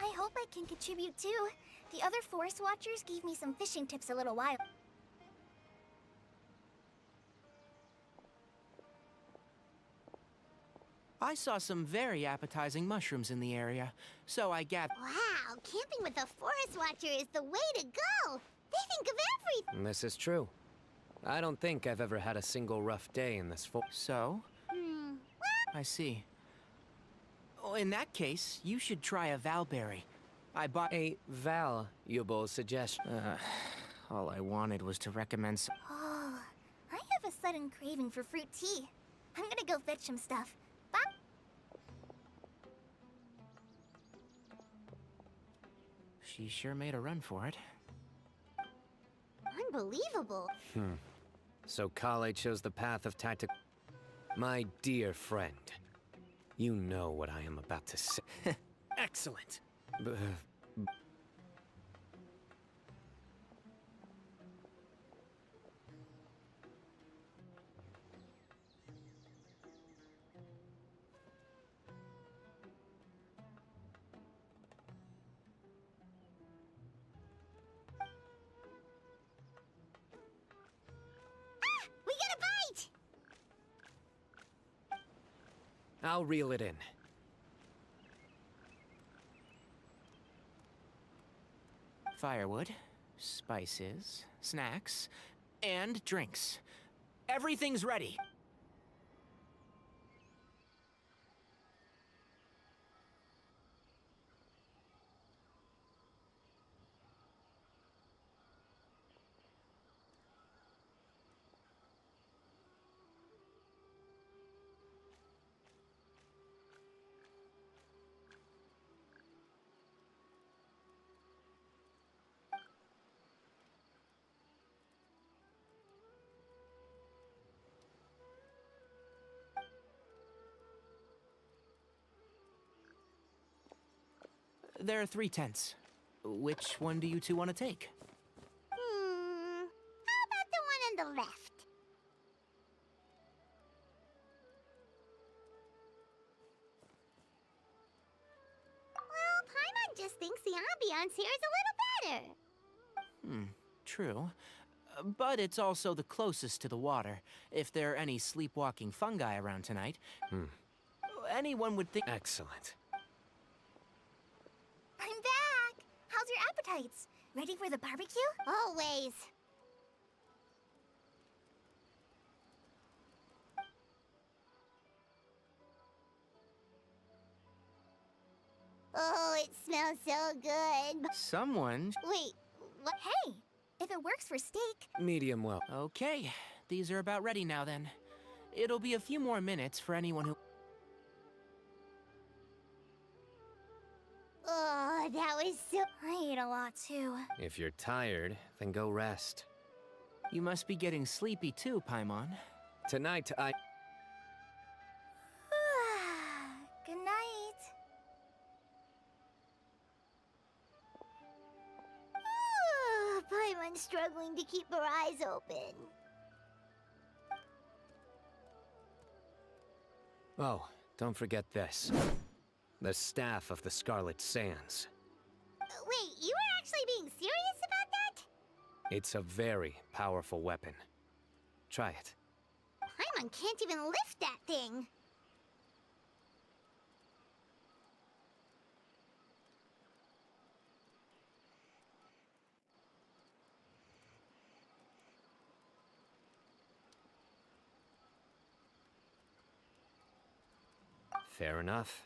I hope I can contribute too. The other forest watchers gave me some fishing tips a little while. I saw some very appetizing mushrooms in the area, so I gathered. Wow, camping with a forest watcher is the way to go. They think of everything. This is true. I don't think I've ever had a single rough day in this So? Well, I see. Oh, in that case, you should try a valberry. I bought a valuable suggestion. all I wanted was to recommend some. oh, I have a sudden craving for fruit tea. I'm gonna go fetch some stuff. Bye. She sure made a run for it. Unbelievable. So Kale chose the path of tactic. My dear friend, you know what I am about to say. Excellent. We got a bite! I'll reel it in. Firewood, spices, snacks, and drinks. Everything's ready. There are 3 tents. Which one do you two want to take? How about the one on the left? Well, Paimon just thinks the ambiance here is a little better. True. But it's also the closest to the water. If there are any sleepwalking fungi around tonight, anyone would think. Excellent. I'm back! How's your appetites? Ready for the barbecue? Always. Oh, it smells so good. Someone. Wait, what? Hey, if it works for steak. Medium well. Okay, these are about ready now then. It'll be a few more minutes for anyone who. Oh, that was so. I ate a lot too. If you're tired, then go rest. You must be getting sleepy too, Paimon. Tonight, I. Good night. Paimon's struggling to keep her eyes open. Oh, don't forget this. The Staff of the Scarlet Sands. Wait, you were actually being serious about that? It's a very powerful weapon. Try it. Paimon can't even lift that thing. Fair enough.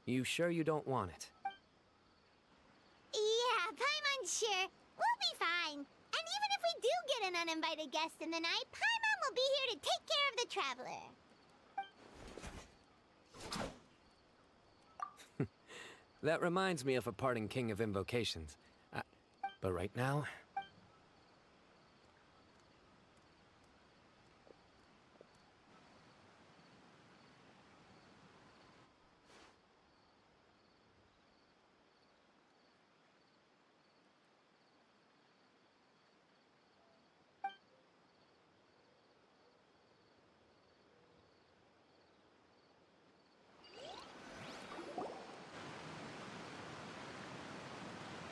You sure you don't want it? Yeah, Paimon's sure. We'll be fine. And even if we do get an uninvited guest in the night, Paimon will be here to take care of the traveler. That reminds me of a parting king of invocations. But right now...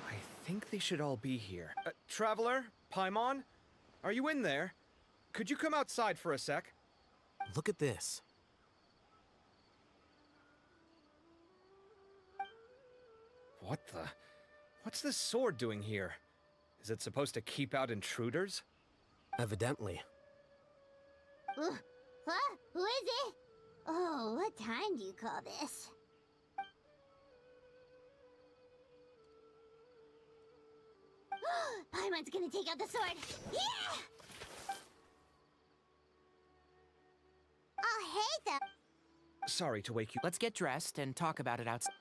I think they should all be here. Traveler? Paimon? Are you in there? Could you come outside for a sec? Look at this. What the? What's this sword doing here? Is it supposed to keep out intruders? Evidently. Huh? Who is it? Oh, what time do you call this? Paimon's gonna take out the sword. Yeah! Oh, hey, though. Sorry to wake you. Let's get dressed and talk about it outside.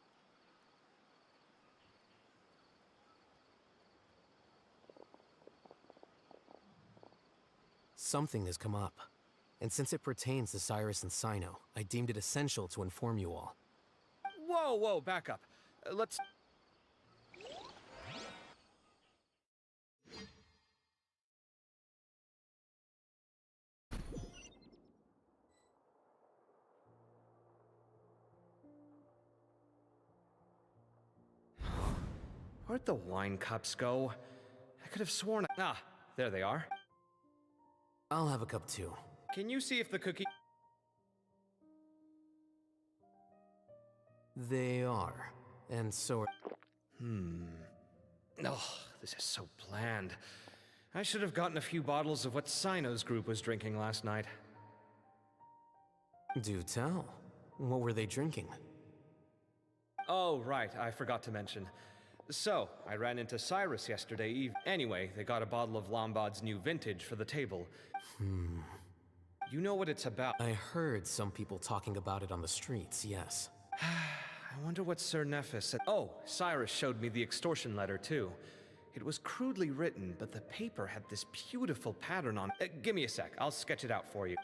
Something has come up. And since it pertains to Cyrus and Cyno, I deemed it essential to inform you all. Whoa, back up. Let's... Where'd the wine cups go? I could have sworn... Ah, there they are. I'll have a cup too. Can you see if the cookie... They are. And so are... Oh, this is so bland. I should have gotten a few bottles of what Cyno's group was drinking last night. Do tell. What were they drinking? Oh, right, I forgot to mention. So, I ran into Cyrus yesterday evening. Anyway, they got a bottle of Lombard's new vintage for the table. You know what it's about. I heard some people talking about it on the streets, yes. I wonder what Sir Nephis said. Oh, Cyrus showed me the extortion letter, too. It was crudely written, but the paper had this beautiful pattern on it. Give me a sec, I'll sketch it out for you.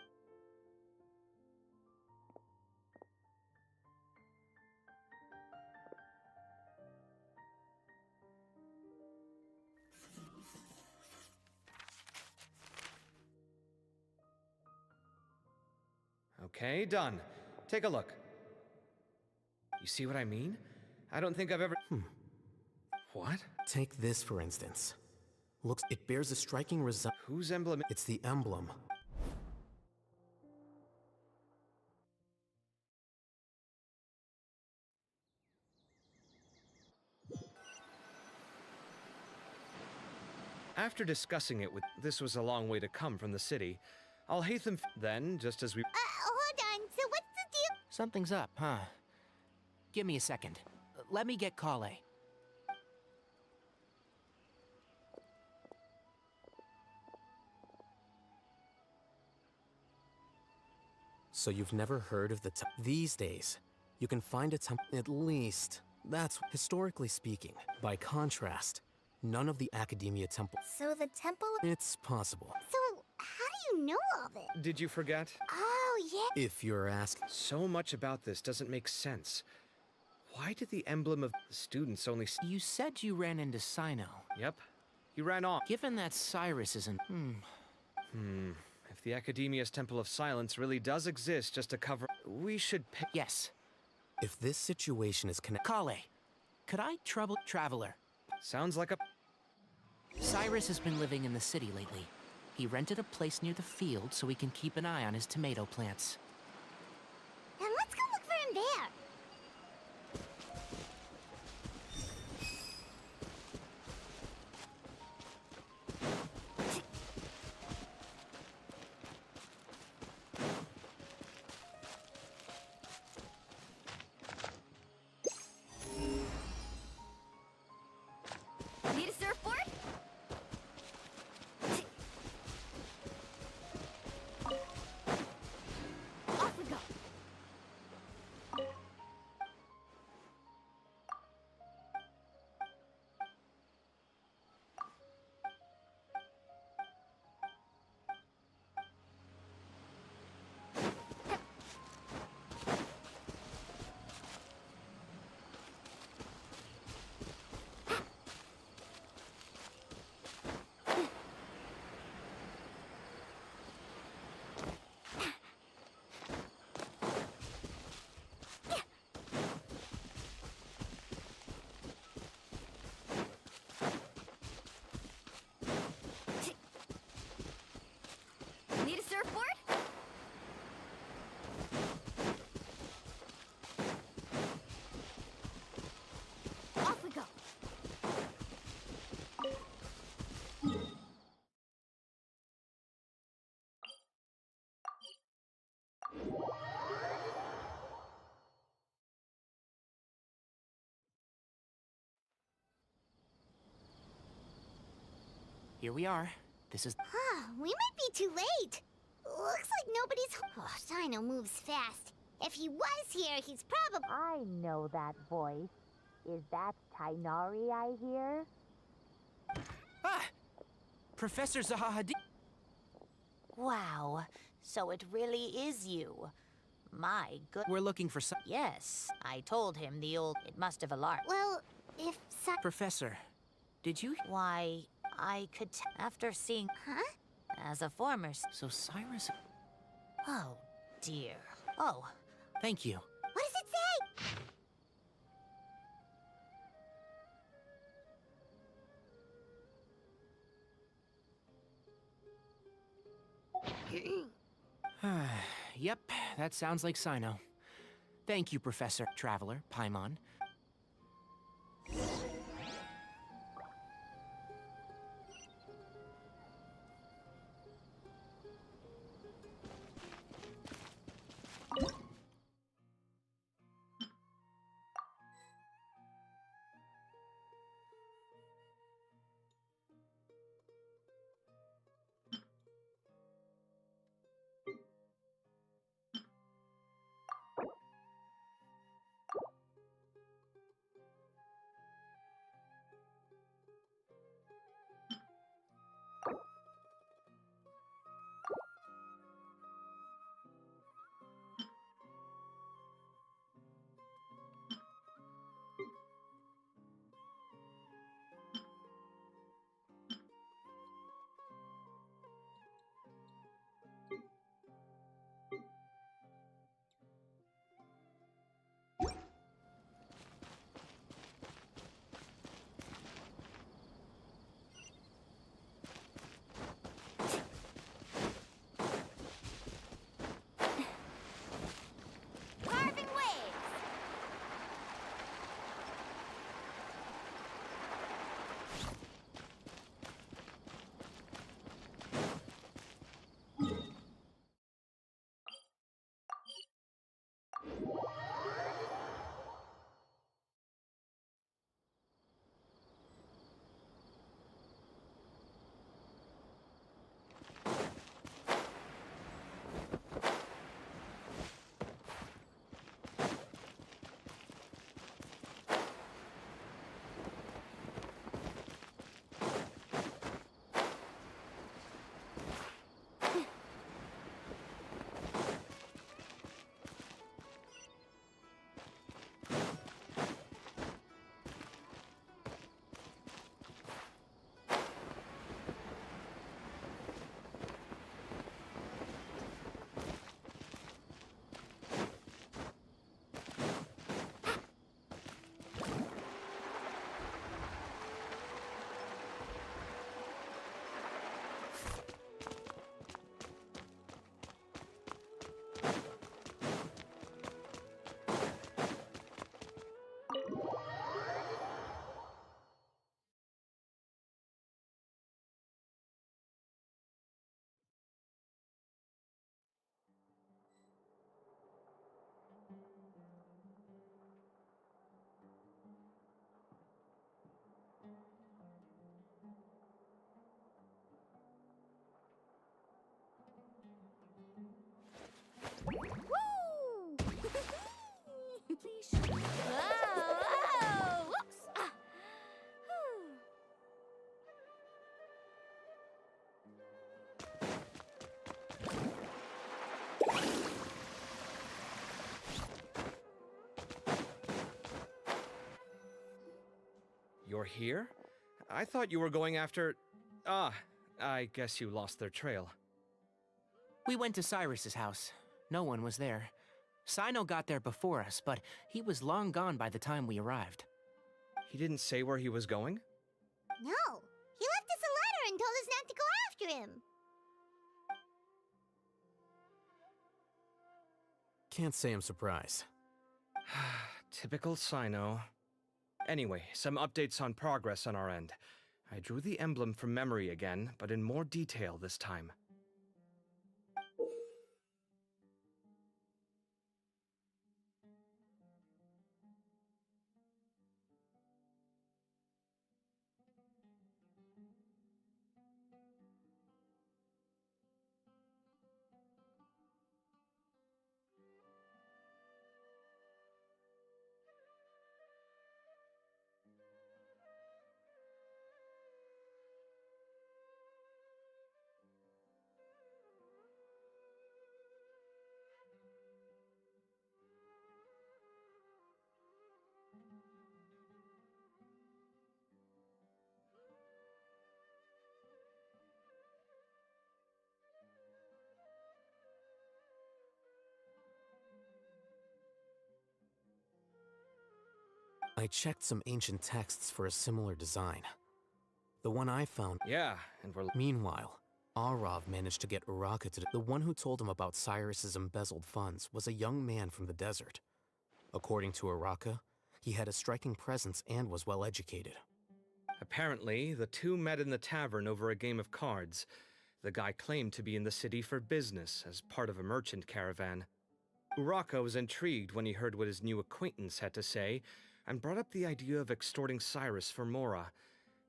Okay, done. Take a look. You see what I mean? I don't think I've ever... What? Take this, for instance. Looks, it bears a striking resemblance. Whose emblem? It's the emblem. After discussing it with... This was a long way to come from the city. I'll hasten... Then, just as we... Hold on. So what's the deal? Something's up, huh? Give me a second. Let me get Kale. So you've never heard of the These days, you can find a temple, at least, that's historically speaking. By contrast, none of the Academia temples. So the temple... It's possible. So, how do you know all this? Did you forget? Oh, yeah. If you're asking. So much about this doesn't make sense. Why did the emblem of the students only... You said you ran into Cyno. Yep. He ran off. Given that Cyrus isn't... If the Academia's Temple of Silence really does exist just to cover... We should pay... Yes. If this situation is connected... Kale, could I trouble Traveler? Sounds like a... Cyrus has been living in the city lately. He rented a place near the field so he can keep an eye on his tomato plants. Then let's go look for him there. Need a surfboard? Here we are. This is... We might be too late. Looks like nobody's... Oh, Cyno moves fast. If he was here, he's probably... I know that voice. Is that Tainari I hear? Ah! Professor Zahahadi... Wow, so it really is you. My good... We're looking for some... Yes, I told him the old... It must have alarmed. Well, if Professor, did you... Why, I could after seeing... Huh? As a former... So Cyrus... Oh, dear. Oh, Thank you. What does it say? Yep, that sounds like Cyno. Thank you, Professor Traveler, Paimon. Carving waves. Woo! Please show me. Whoa! Whoops! Whew. You're here? I thought you were going after... Ah, I guess you lost their trail. We went to Cyrus's house. No one was there. Cyno got there before us, but he was long gone by the time we arrived. He didn't say where he was going? No, he left us a letter and told us not to go after him. Can't say I'm surprised. Typical Cyno. Anyway, some updates on progress on our end. I drew the emblem from memory again, but in more detail this time. I checked some ancient texts for a similar design. The one I found... Yeah, and we're... Meanwhile, Arav managed to get Uraka to... The one who told him about Cyrus's embezzled funds was a young man from the desert. According to Uraka, he had a striking presence and was well educated. Apparently, the two met in the tavern over a game of cards. The guy claimed to be in the city for business, as part of a merchant caravan. Uraka was intrigued when he heard what his new acquaintance had to say, and brought up the idea of extorting Cyrus for Mora.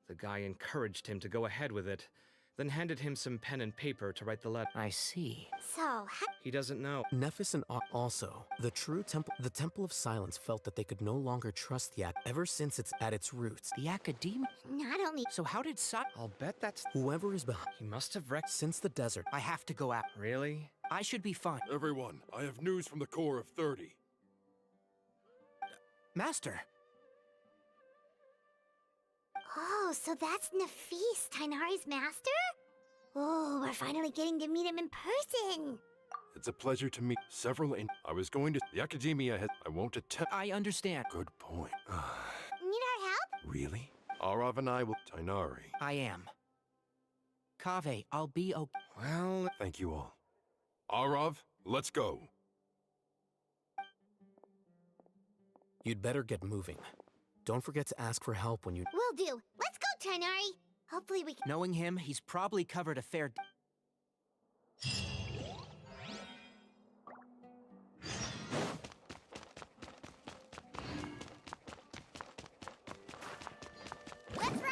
The guy encouraged him to go ahead with it, then handed him some pen and paper to write the letter. I see. So, He doesn't know. Nephis and also, the Temple of Silence felt that they could no longer trust the ever since it's at its roots. The Academia? not only... So how did I'll bet that's... Whoever is behind... He must have wrecked... Since the desert... I have to go out. Really? I should be fine. Everyone, I have news from the core of 30. Master! Oh, so that's Nafis, Tainari's master? Oh, we're finally getting to meet him in person. It's a pleasure to meet several I was going to... The Academia has... I won't attempt... I understand. Good point. Need our help? Really? Arav and I will... Tainari. I am. Kaveh, I'll be okay. Well... Thank you all. Arav, let's go. You'd better get moving. Don't forget to ask for help when you... Will do. Let's go, Tainari. Hopefully we can... Knowing him, he's probably covered a fair... Let's ride!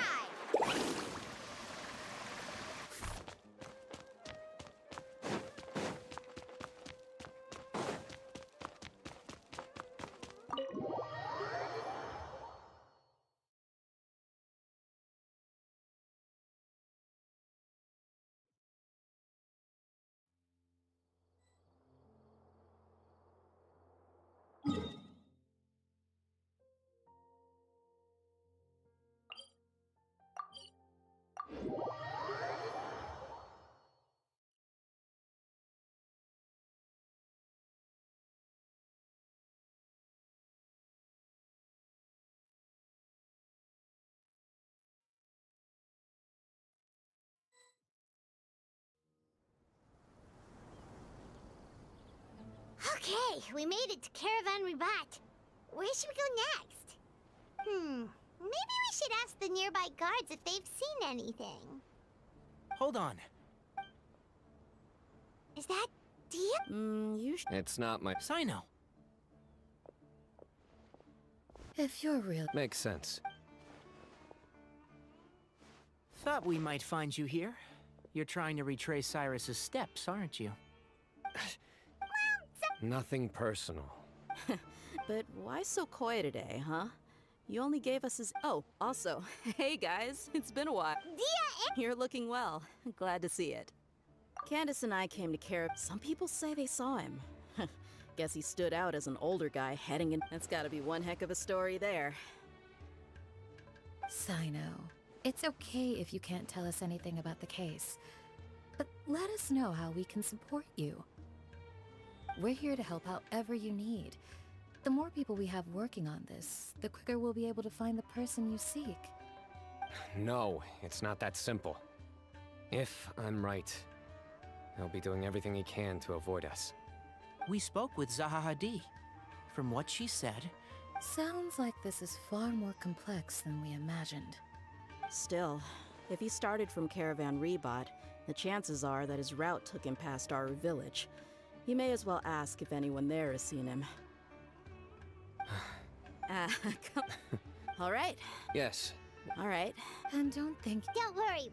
Okay, we made it to Caravan Ribat. Where should we go next? Maybe we should ask the nearby guards if they've seen anything. Hold on. Is that Dia? It's not my... Cyno. If you're real... Makes sense. Thought we might find you here. You're trying to retrace Cyrus's steps, aren't you? Nothing personal. But why so coy today, huh? You only gave us his... Oh, also, hey guys, it's been a while. Dia! You're looking well. Glad to see it. Candace and I came to Carib. Some people say they saw him. Guess he stood out as an older guy heading in... That's gotta be one heck of a story there. Cyno, it's okay if you can't tell us anything about the case. But let us know how we can support you. We're here to help however you need. The more people we have working on this, the quicker we'll be able to find the person you seek. No, it's not that simple. If I'm right, he'll be doing everything he can to avoid us. We spoke with Zaha Hadid. From what she said... Sounds like this is far more complex than we imagined. Still, if he started from Caravan Ribat, the chances are that his route took him past our village. You may as well ask if anyone there has seen him. All right. Yes. All right. And don't think... Don't worry.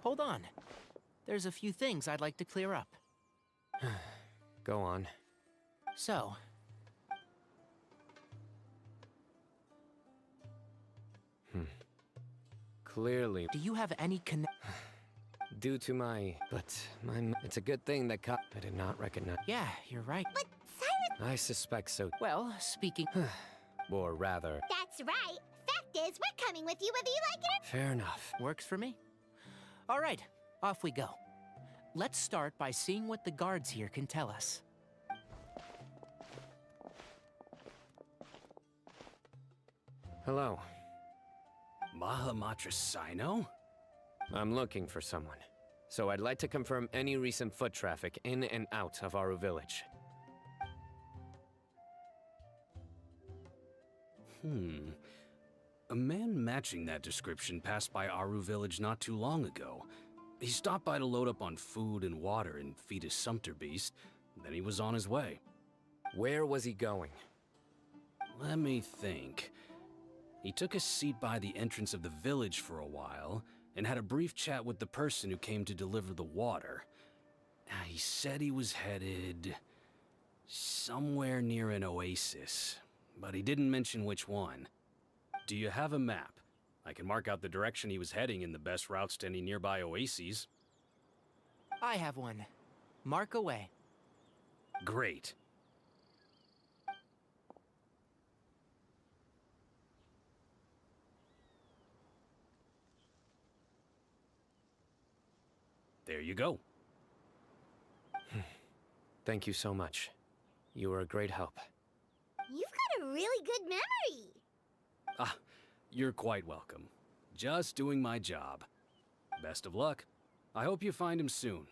Hold on. There's a few things I'd like to clear up. Go on. So... Clearly... Do you have any Due to my... It's a good thing that I did not recognize... Yeah, you're right. But Cyrus... I suspect so. Well, speaking... Or rather... That's right. Fact is, we're coming with you whether you like it or... Fair enough. Works for me. All right, off we go. Let's start by seeing what the guards here can tell us. Hello. Mahamatra Cyno? I'm looking for someone. So I'd like to confirm any recent foot traffic in and out of Aru Village. A man matching that description passed by Aru Village not too long ago. He stopped by to load up on food and water and feed his sumpter beast, then he was on his way. Where was he going? Let me think. He took a seat by the entrance of the village for a while, and had a brief chat with the person who came to deliver the water. He said he was headed... somewhere near an oasis, but he didn't mention which one. Do you have a map? I can mark out the direction he was heading and the best routes to any nearby oases. I have one. Mark away. Great. There you go. Thank you so much. You were a great help. You've got a really good memory. Ah, you're quite welcome. Just doing my job. Best of luck. I hope you find him soon.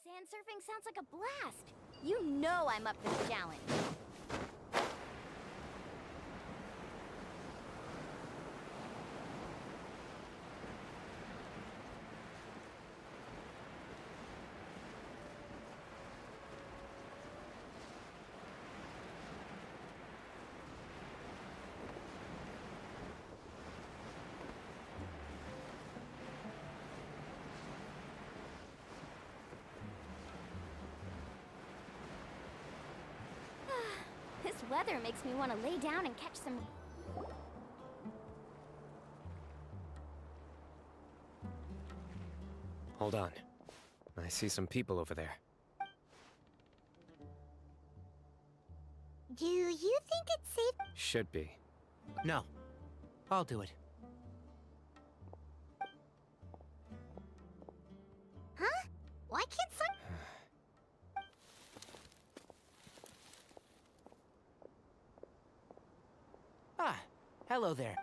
Sand surfing sounds like a blast. You know I'm up for the challenge. This weather makes me want to lay down and catch some... Hold on. I see some people over there. Do you think it's safe? Should be. No. I'll do it. Huh? Why can't some... Ah, hello there.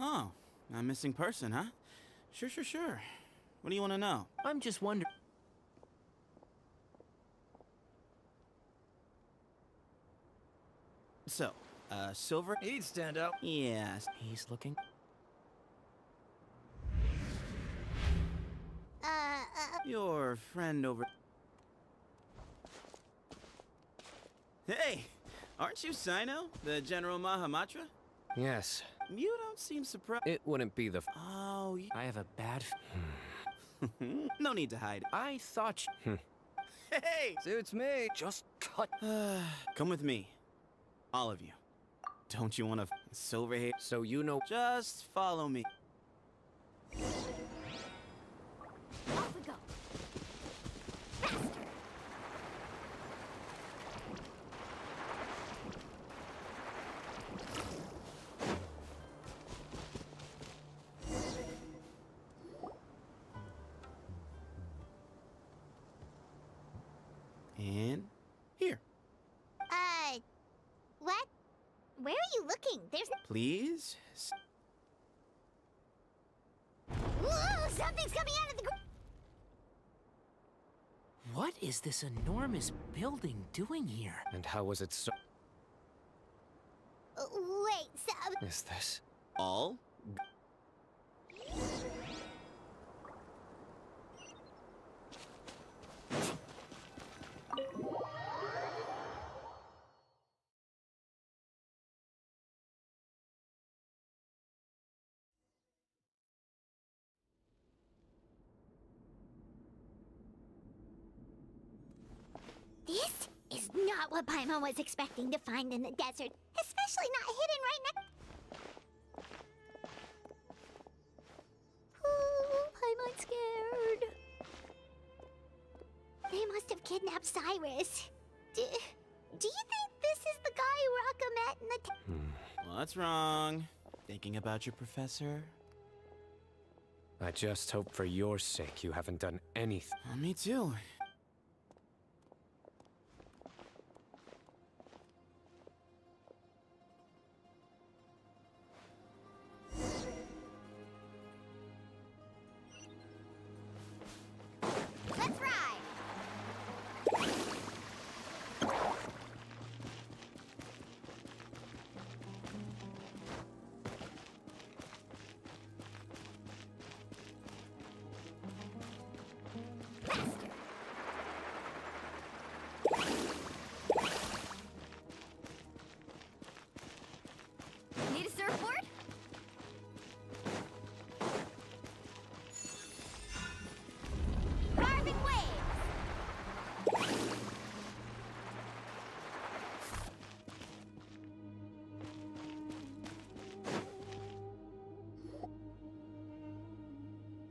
Oh, a missing person, huh? Sure. What do you want to know? I'm just wondering... So, Silver? He'd stand out. Yes. He's looking... Your friend over... Hey! Aren't you Cyno, the General Mahamatra? Yes. You don't seem surprised. It wouldn't be the... Oh, I have a bad... No need to hide. I thought... Hey! Suits me. Just cut. Come with me. All of you. Don't you want to silver hair? So you know... Just follow me. Off we go. And here. What? Where are you looking? There's no... Please? Whoa! Something's coming out of the... What is this enormous building doing here? And how was it so... Wait, so... Is this... All? This is not what Paimon was expecting to find in the desert, especially not hidden right next... Oh, Paimon's scared. They must have kidnapped Cyrus. Do you think this is the guy Raka met in the... What's wrong? Thinking about your professor? I just hope for your sake you haven't done anything. Me too. Let's ride! Need a surfboard? Carving waves!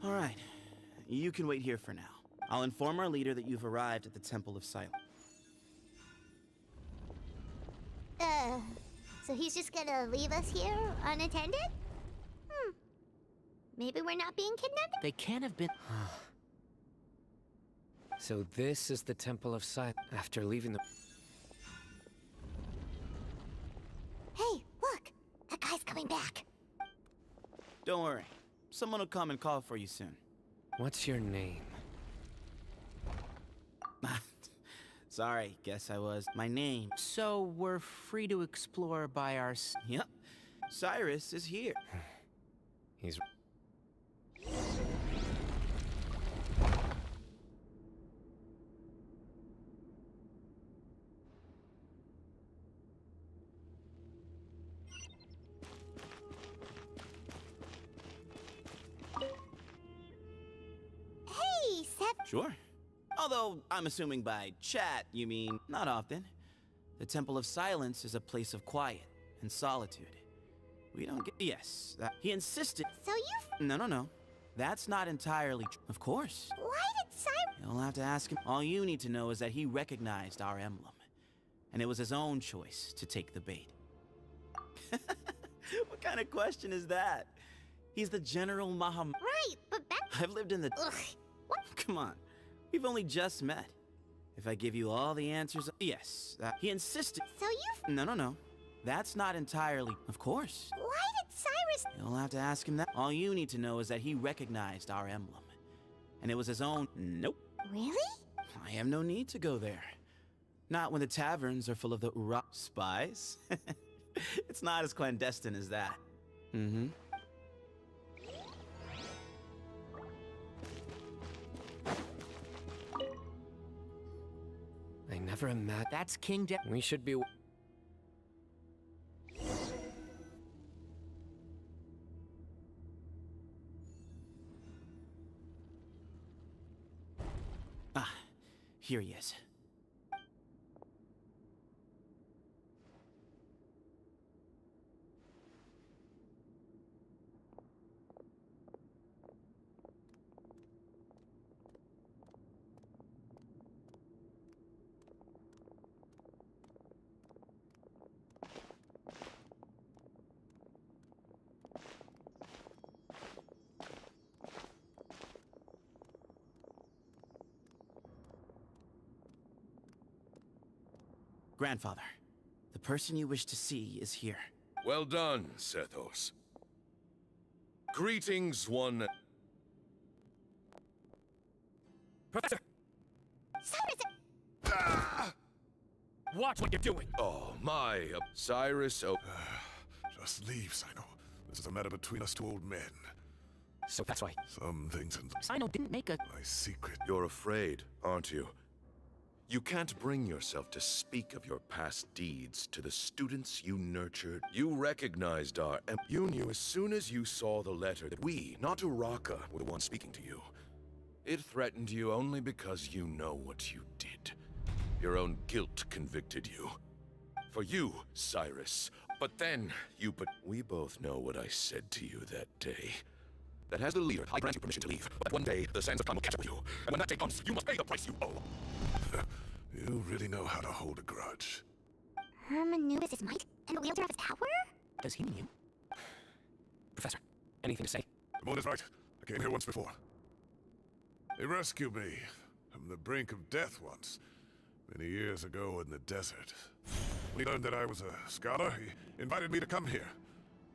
All right. You can wait here for now. I'll inform our leader that you've arrived at the Temple of Silence. So he's just gonna leave us here unattended? Maybe we're not being kidnapped? They can't have been... So this is the Temple of Silence. After leaving the... Hey, look! That guy's coming back. Don't worry. Someone will come and call for you soon. What's your name? Sorry, guess I was. My name. So we're free to explore by our... Yep. Cyrus is here. He's... Hey, Seth. Sure. Although, I'm assuming by chat, you mean not often. The Temple of Silence is a place of quiet and solitude. We don't get... Yes, he insisted... So you... No. That's not entirely true. Of course. Why did Cyrus... You'll have to ask him. All you need to know is that he recognized our emblem. And it was his own choice to take the bait. What kind of question is that? He's the General Maham... Right, but back... I've lived in the... Ugh. What? Come on. We've only just met. If I give you all the answers... Yes, he insisted... So you... No. That's not entirely... Of course. Why did Cyrus... You'll have to ask him that. All you need to know is that he recognized our emblem. And it was his own... Nope. Really? I have no need to go there. Not when the taverns are full of the rock spies. It's not as clandestine as that. Mm-hmm. never imagined. That's King De- We should be. Ah, here he is. Grandfather, the person you wish to see is here. Well done, Sethos. Greetings, one... Professor! Cyrus! Ah! Watch what you're doing! Oh, my... Cyrus... Oh... Just leave, Cyno. This is a matter between us two old men. So that's why. Some things in Cyno didn't make a... my secret. You're afraid, aren't you? You can't bring yourself to speak of your past deeds to the students you nurtured. You recognized our... You knew as soon as you saw the letter that we, not Uraka, were the ones speaking to you. It threatened you only because you know what you did. Your own guilt convicted you. For you, Cyrus. But then, we both know what I said to you that day. That as the leader, I grant you permission to leave. But one day, the sands of time will catch up with you. And when that day comes, you must pay the price you owe. You really know how to hold a grudge. Hermanubis' might and the wielder of his power? Does he mean you? Professor, anything to say? Simone is right. I came here once before. He rescued me from the brink of death once, many years ago in the desert. When he learned that I was a scholar, he invited me to come here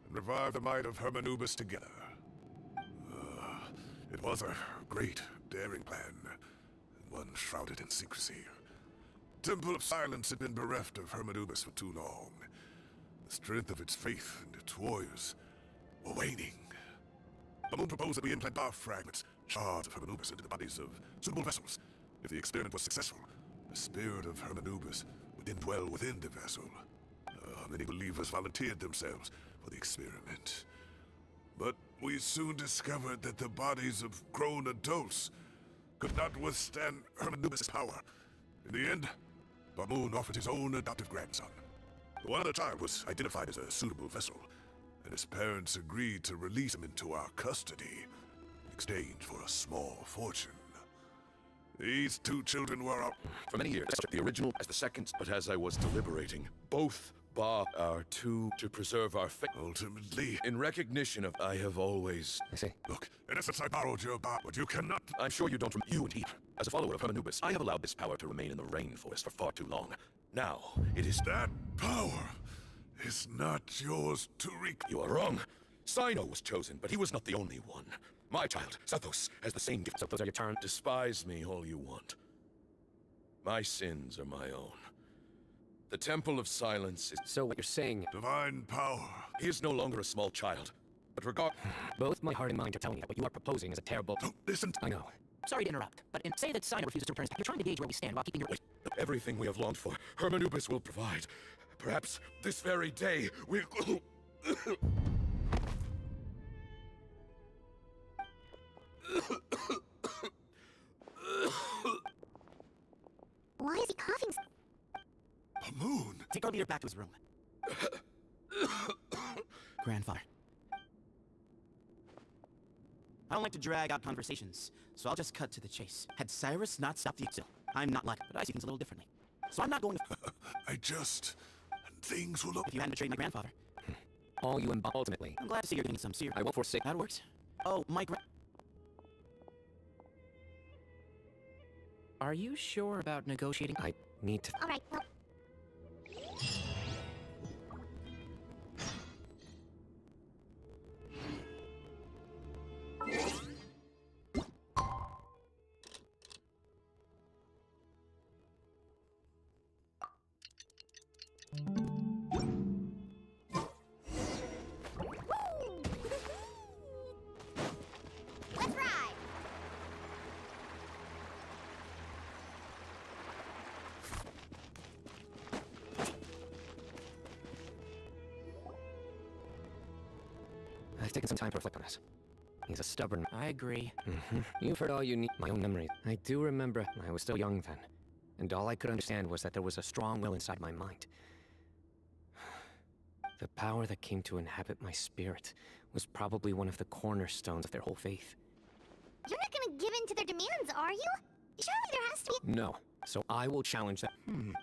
and revive the might of Hermanubis together. It was a great, daring plan, and one shrouded in secrecy. The Temple of Silence had been bereft of Hermanubis for too long. The strength of its faith and its warriors were waning. Bamun proposed that we implant bar fragments, shards of Hermanubis, into the bodies of suitable vessels. If the experiment was successful, the spirit of Hermanubis would then dwell within the vessel. Many believers volunteered themselves for the experiment. But we soon discovered that the bodies of grown adults could not withstand Hermanubis' power. In the end, Bamun offered his own adoptive grandson. The one other child was identified as a suitable vessel, and his parents agreed to release him into our custody in exchange for a small fortune. These two children were up. For many years, I took the original as the second, but as I was deliberating, both Ba are two to preserve our faith. Ultimately, in recognition of I have always... I see. Look, in essence, I borrowed your Ba, but you cannot... I'm sure you don't from you and he. As a follower of Hermanubis, I have allowed this power to remain in the rainforest for far too long. Now, it is... That power is not yours to reap. You are wrong. Cyno was chosen, but he was not the only one. My child, Sethos, has the same gift. So those are your turn. Despise me all you want. My sins are my own. The Temple of Silence is... So what you're saying... Divine power. He is no longer a small child. But Both my heart and mind are telling me that what you are proposing is a terrible... Don't listen. I know. Sorry to interrupt, but say that Cyno refuses to return. You're trying to gauge where we stand while keeping your... Everything we have longed for, Hermanubis will provide. Perhaps this very day we'll... Why is he coughing? Bamun! Take our leader back to his room. Grandfather. I don't like to drag out conversations, so I'll just cut to the chase. Had Cyrus not stopped the exile, I'm not like, but I see things a little differently. So I'm not going to... And things will look... If you hadn't betrayed my grandfather. All you ultimately. I'm glad to see you're getting some serious... I won't forsake... That works. Oh, my Are you sure about negotiating? I need to... All right, well... Let's ride! taken some time to reflect on this. He's a stubborn... I agree. You've heard all you need. My own memory. I do remember I was still young then, and all I could understand was that there was a strong will inside my mind. The power that came to inhabit my spirit was probably one of the cornerstones of their whole faith. You're not gonna give in to their demands, are you? Surely there has to be... No. So I will challenge that.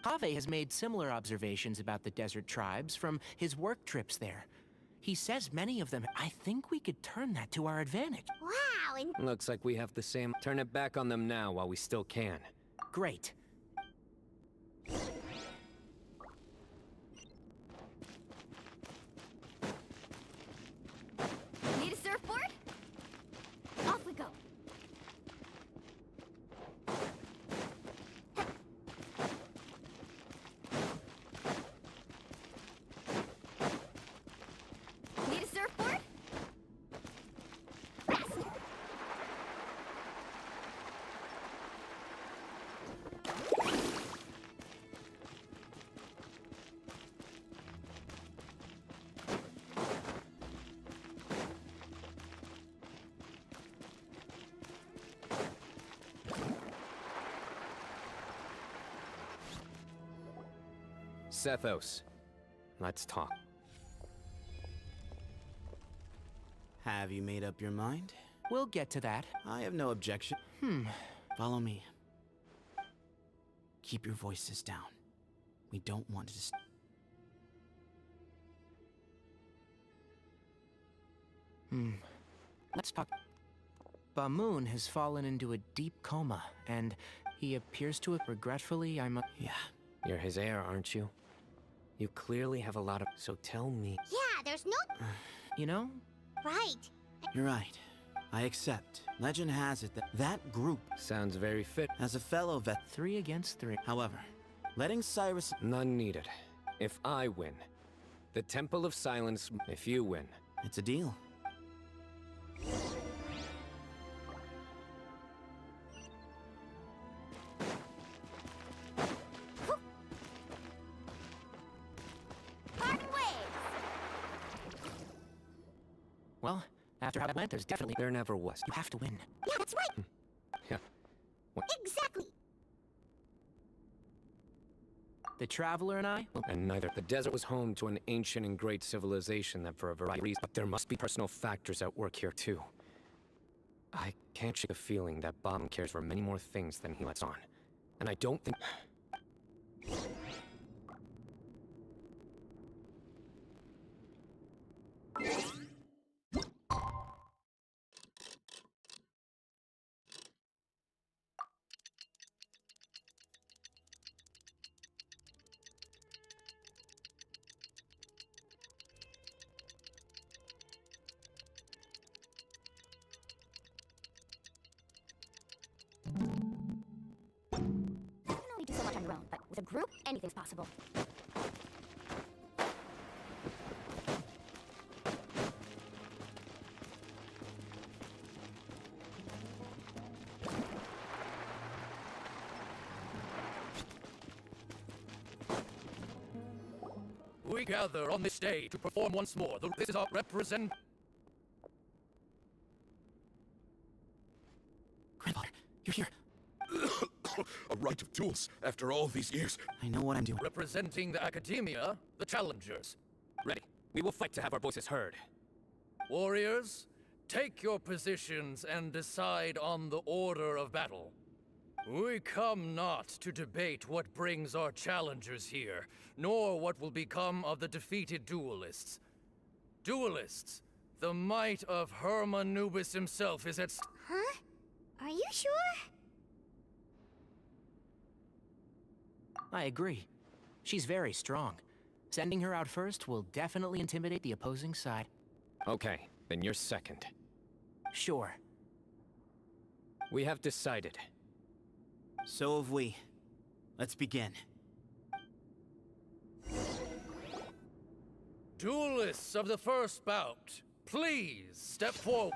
Kaveh has made similar observations about the desert tribes from his work trips there. He says many of them. I think we could turn that to our advantage. Wow, and... Looks like we have the same... Turn it back on them now while we still can. Great. Need a surfboard? Off we go. Need a surfboard? Sethos, let's talk. Have you made up your mind? We'll get to that. I have no objection. Follow me. Keep your voices down. We don't want to Let's talk. Bamoon has fallen into a deep coma, and he appears to have regretfully, Yeah. You're his heir, aren't you? You clearly have a lot of... So tell me... Yeah, there's no... You know? Right. You're right. I accept. Legend has it that that group... Sounds very fit. As a fellow vet... 3 against 3. However, letting Cyrus... None needed. If I win, the Temple of Silence... If you win... It's a deal. Well, after how that went, there's definitely... There never was. You have to win. Yeah, that's right. Yeah. What? Exactly. The Traveler and I... And neither. The desert was home to an ancient and great civilization that for a variety of reasons... But there must be personal factors at work here, too. I can't shake the feeling that Bob cares for many more things than he lets on. And I don't think... You can only do so much on your own, but with a group, anything's possible. We gather on this day to perform once more. This is our represent... Grandfather, you're here. A rite of duels after all these years. I know what I'm doing. Representing the Academia, the challengers. Ready. We will fight to have our voices heard. Warriors, take your positions and decide on the order of battle. We come not to debate what brings our challengers here, nor what will become of the defeated duelists. Duelists, the might of Herman Nubis himself is at... Huh? Are you sure? I agree. She's very strong. Sending her out first will definitely intimidate the opposing side. Okay, then you're second. Sure. We have decided. So have we. Let's begin. Duelists of the first bout, please step forward.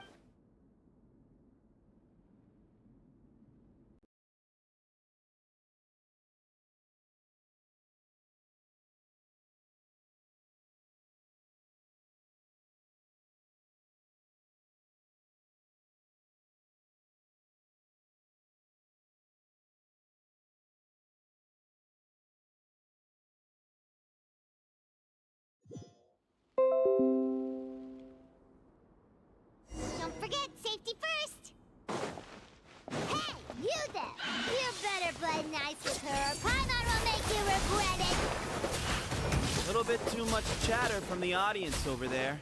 regret it. A little bit too much chatter from the audience over there.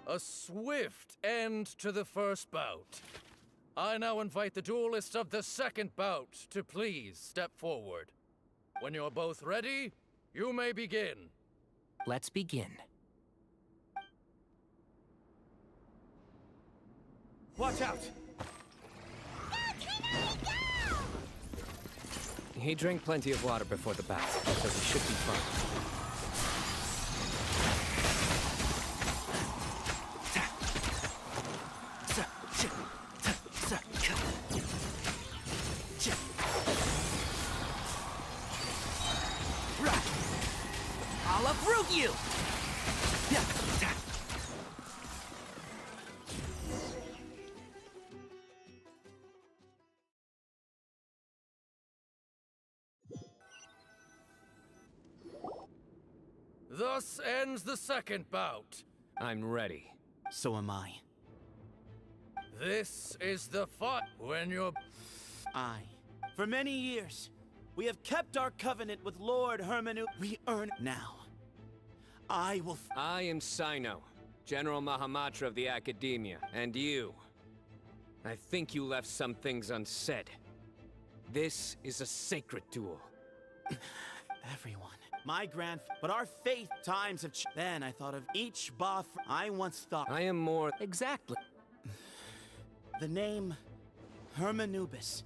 A swift end to the first bout. I now invite the duelists of the second bout to please step forward. When you're both ready, you may begin. Let's begin. Watch out! He drank plenty of water before the bath, so he should be fine. I'll uproot you! Thus ends the second bout. I'm ready. So am I. This is the fight when you're... For many years, we have kept our covenant with Lord Hermanu. We earn it now. I am Cyno, General Mahamatra of the Academia, and you. I think you left some things unsaid. This is a sacred duel. Everyone. But our faith times have changed. Then I thought of each Ba. I once thought. I am more. Exactly. The name Hermanubis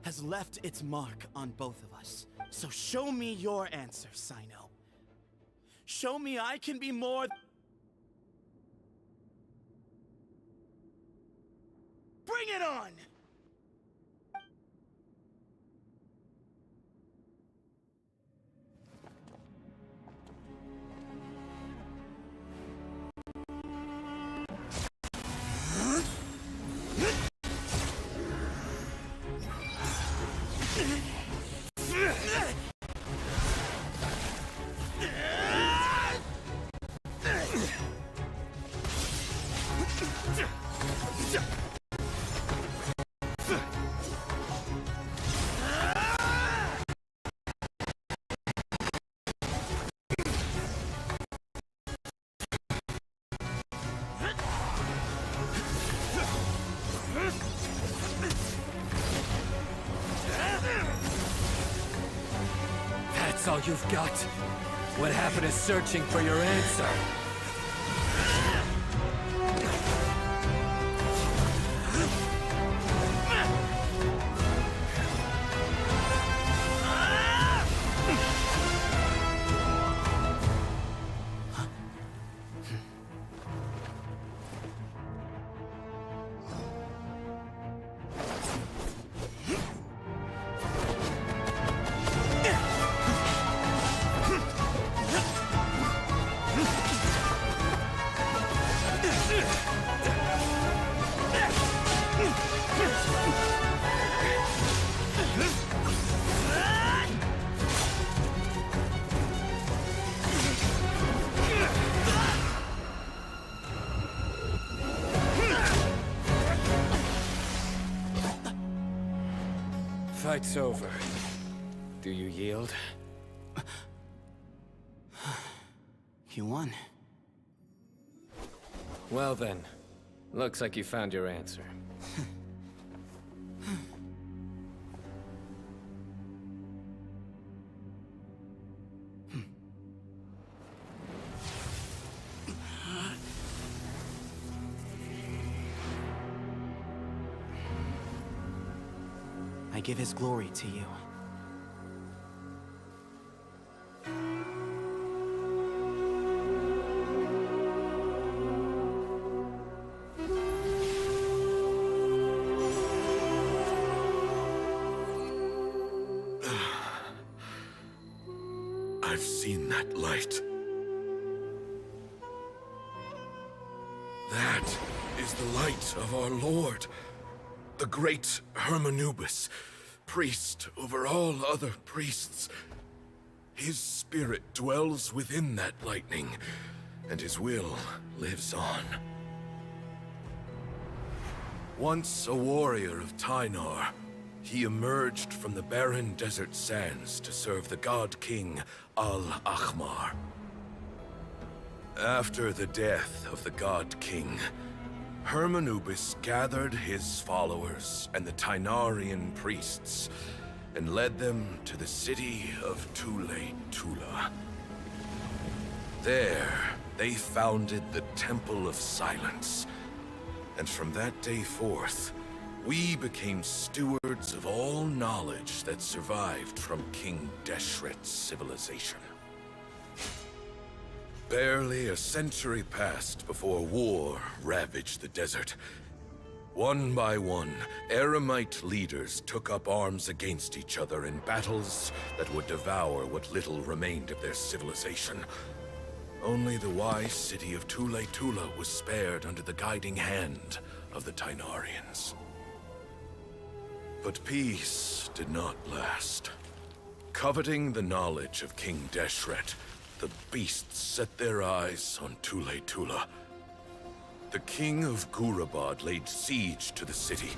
has left its mark on both of us. So show me your answer, Cyno. Show me I can be more. Bring it on! That's all you've got? What happened to searching for your answer? Fight's over. Do you yield? You won. Well then, looks like you found your answer. I give his glory to you. I've seen that light. That is the light of our Lord, the great Hermanubis, priest over all other priests. His spirit dwells within that lightning, and his will lives on. Once a warrior of Tynar, he emerged from the barren desert sands to serve the god king Al-Ahmar. After the death of the god king, Hermanubis gathered his followers and the Tynarian priests and led them to the city of Tule-Tula. There, they founded the Temple of Silence, and from that day forth, we became stewards of all knowledge that survived from King Deshret's civilization. Barely a century passed before war ravaged the desert. One by one, Eremite leaders took up arms against each other in battles that would devour what little remained of their civilization. Only the wise city of Tule-Tula was spared under the guiding hand of the Tynarians. But peace did not last. Coveting the knowledge of King Deshret, the beasts set their eyes on Tule-Tula. The king of Gurabad laid siege to the city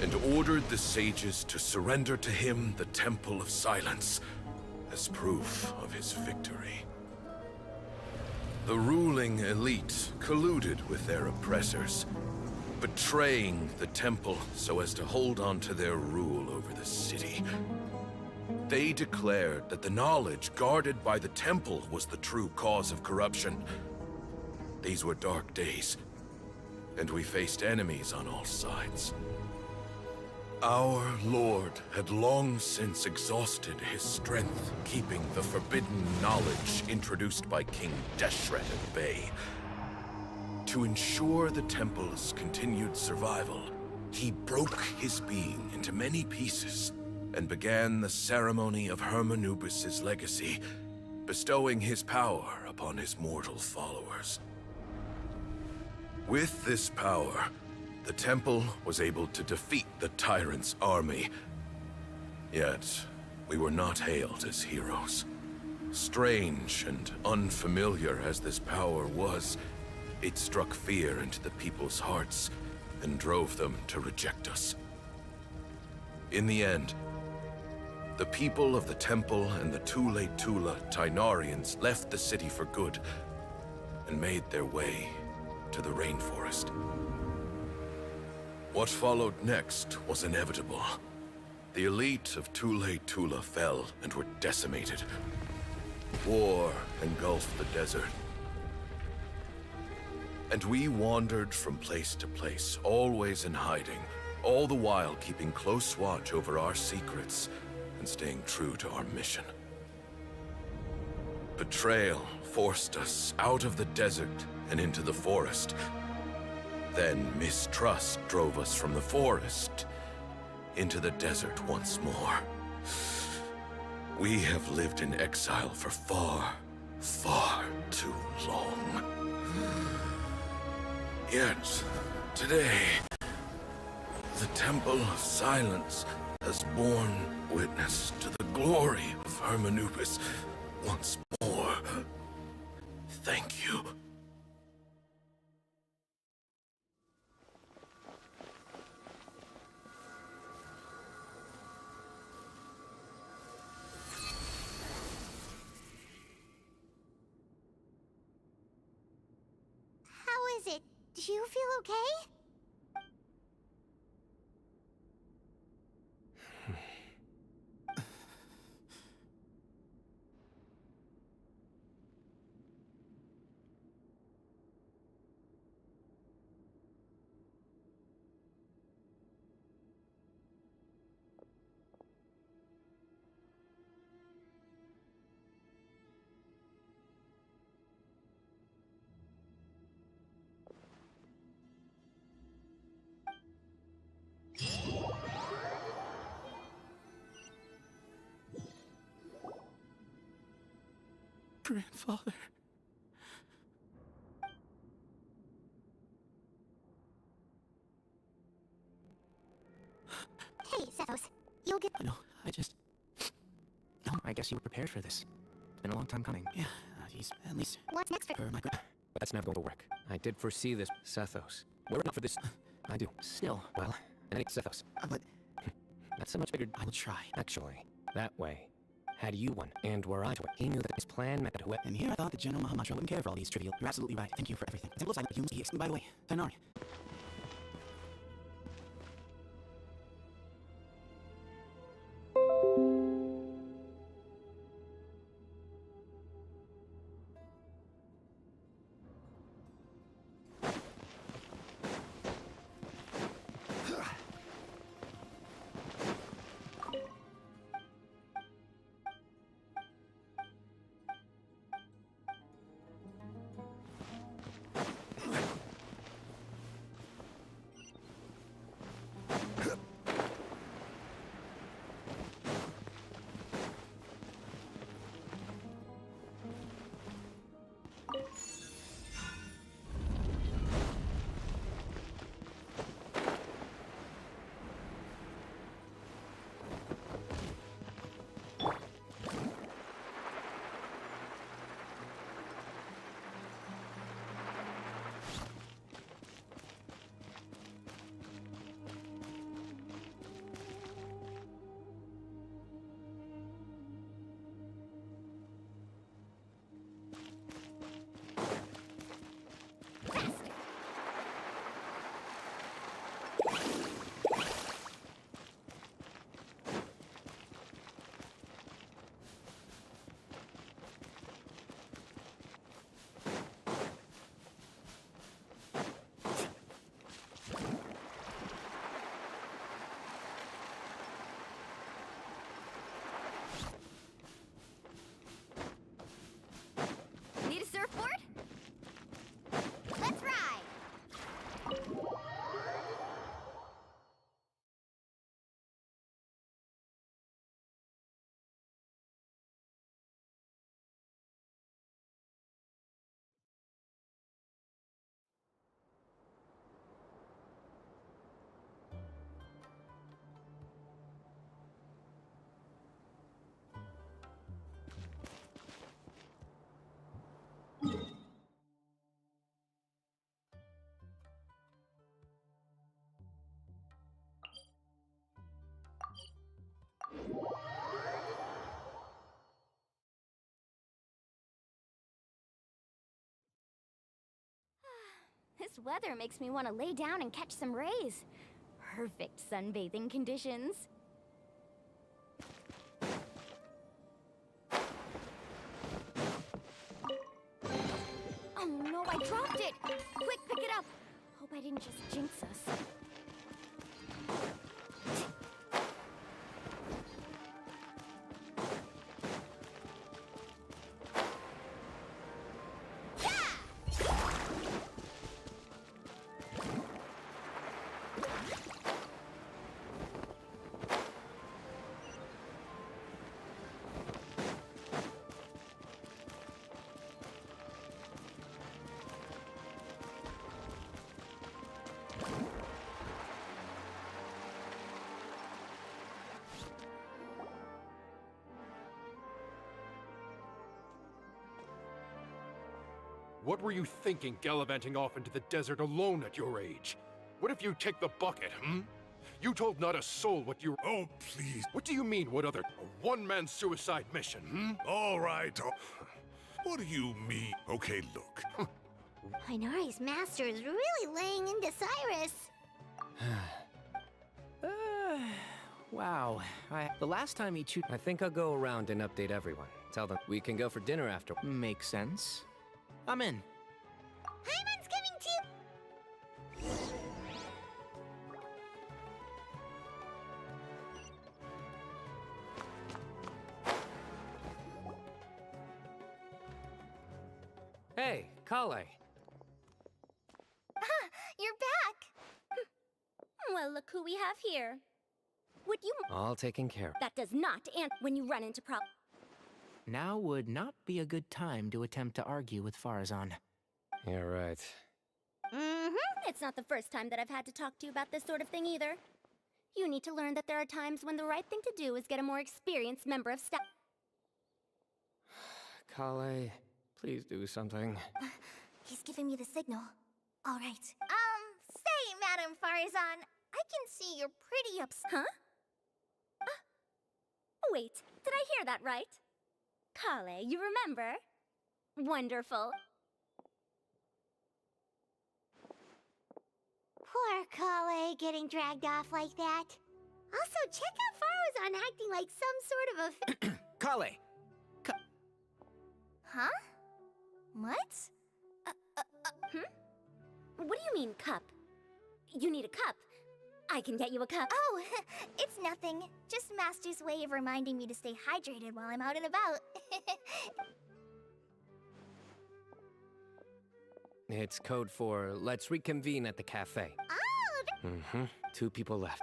and ordered the sages to surrender to him the Temple of Silence as proof of his victory. The ruling elite colluded with their oppressors, betraying the temple so as to hold on to their rule over the city. They declared that the knowledge guarded by the temple was the true cause of corruption. These were dark days, and we faced enemies on all sides. Our lord had long since exhausted his strength, keeping the forbidden knowledge introduced by King Deshret at bay. To ensure the temple's continued survival, he broke his being into many pieces and began the ceremony of Hermanubis' legacy, bestowing his power upon his mortal followers. With this power, the temple was able to defeat the tyrant's army. Yet, we were not hailed as heroes. Strange and unfamiliar as this power was, it struck fear into the people's hearts and drove them to reject us. In the end, the people of the temple and the Tule-Tula Tynarians left the city for good and made their way to the rainforest. What followed next was inevitable. The elite of Tule-Tula fell and were decimated. War engulfed the desert. And we wandered from place to place, always in hiding, all the while keeping close watch over our secrets and staying true to our mission. Betrayal forced us out of the desert and into the forest. Then mistrust drove us from the forest into the desert once more. We have lived in exile for far, far too long. Yet, today, the Temple of Silence has borne witness to the glory of Hermanubis once more. Thank you. How is it? Do you feel okay? Grandfather. Hey, Sethos. You'll get... No, I I guess you were prepared for this. It's been a long time coming. Yeah, he's at least... What's next for... my good... But that's never going to work. I did foresee this, Sethos. We're enough for this. I do. Still. Well, and it's Sethos. But... That's a much bigger... I will try. Actually, that way. Had you won, and were I to it, he knew that his plan meant that whoever... And here I thought that General Mahamatra wouldn't care for all these trivial... You're absolutely right. Thank you for everything. Temple of Silent Humans, by the way, Tanari. Need a surfboard? Let's ride! This weather makes me want to lay down and catch some rays. Perfect sunbathing conditions. Oh no, I dropped it! Quick, pick it up! Hope I didn't just jinx us. What were you thinking gallivanting off into the desert alone at your age? What if you take the bucket, You told not a soul what you... Oh, please. What do you mean, what other... A one-man suicide mission, All right. What do you mean? Okay, look. Inari's master is really laying into Cyrus. Wow. The last time he chewed... I think I'll go around and update everyone. Tell them we can go for dinner after. Makes sense. I'm in. Hyman's coming too! Hey, Kale. You're back! Well, look who we have here. Would you... All taken care of. That does not answer when you run into problems. Now would not be a good time to attempt to argue with Farazan. You're right. It's not the first time that I've had to talk to you about this sort of thing either. You need to learn that there are times when the right thing to do is get a more experienced member of staff. Kale, please do something. He's giving me the signal. All right. Say, Madame Farzan, I can see you're pretty upset. Huh? Wait, did I hear that right? Kale, you remember? Wonderful. Poor Kale getting dragged off like that. Also, check out Farzan acting like some sort of a... Kale! Huh? What? What do you mean, cup? You need a cup. I can get you a cup. Oh, it's nothing. Just Master's way of reminding me to stay hydrated while I'm out and about. It's code for let's reconvene at the cafe. Oh! Mm-hmm. 2 people left.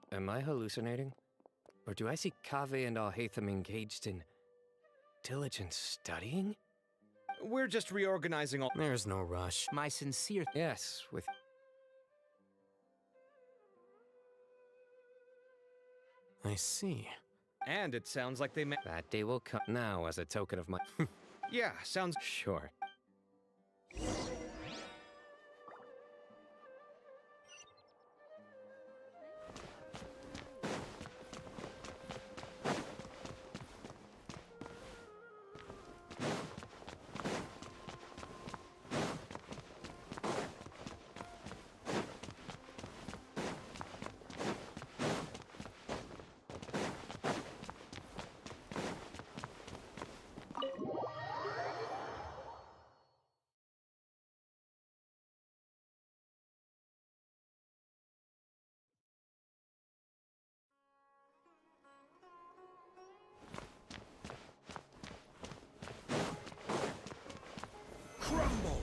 Am I hallucinating? Or do I see Kaveh and Alhaitham engaged in diligent studying? We're just reorganizing all. There's no rush. My sincere. Yes, with. I see. And it sounds like they met. That day will come now as a token of my. Yeah, sounds. Sure. Crumble!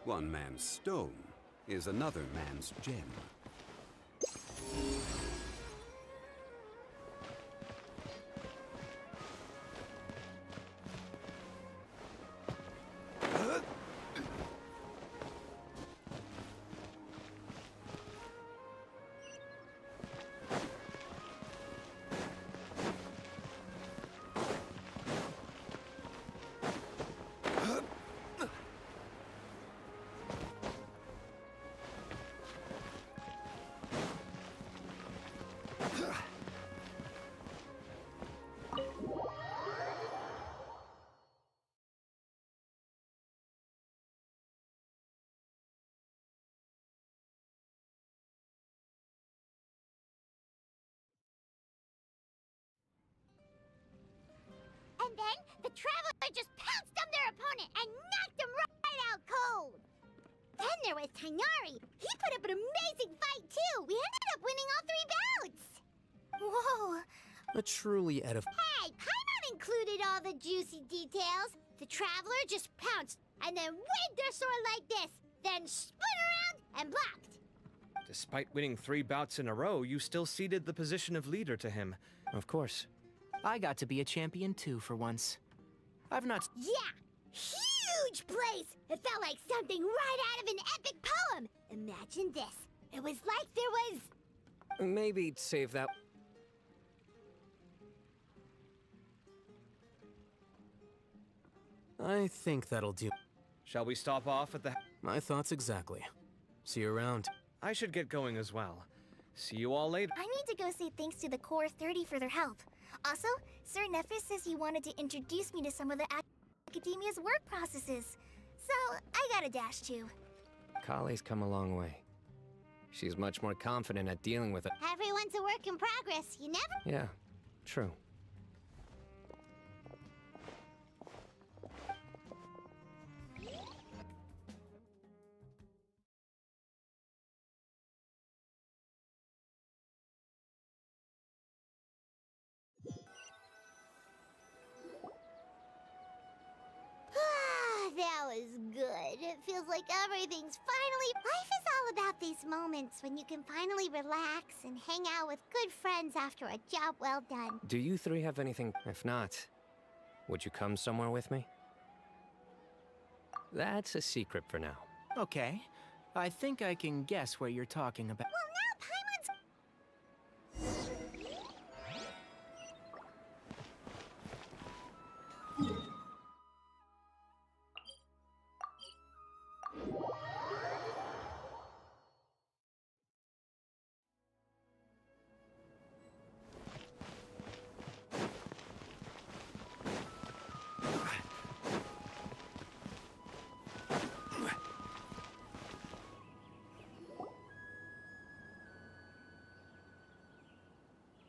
One man's stone is another man's gem. then, the Traveler just pounced on their opponent and knocked him right out cold. Then there was Tighnari. He put up an amazing fight, too. We ended up winning all 3 bouts. Whoa. A truly Hey, Paimon included all the juicy details. The Traveler just pounced and then waved their sword like this, then spun around and blocked. Despite winning 3 bouts in a row, you still ceded the position of leader to him. Of course. I got to be a champion too for once. I've not. Yeah, huge place. It felt like something right out of an epic poem. Imagine this. It was like there was... Maybe save that. I think that'll do. Shall we stop off at the... My thoughts exactly. See you around. I should get going as well. See you all later. I need to go say thanks to the Core 30 for their help. Also, Sir Nephis says he wanted to introduce me to some of the Academia's work processes. So, I got a dash too. Kali's come a long way. She's much more confident at dealing with it. Everyone's a work in progress, you never... Yeah, true. That was good. It feels like everything's finally... Life is all about these moments when you can finally relax and hang out with good friends after a job well done. Do you 3 have anything? If not, would you come somewhere with me? That's a secret for now. Okay. I think I can guess what you're talking about. Well, now Paimon's...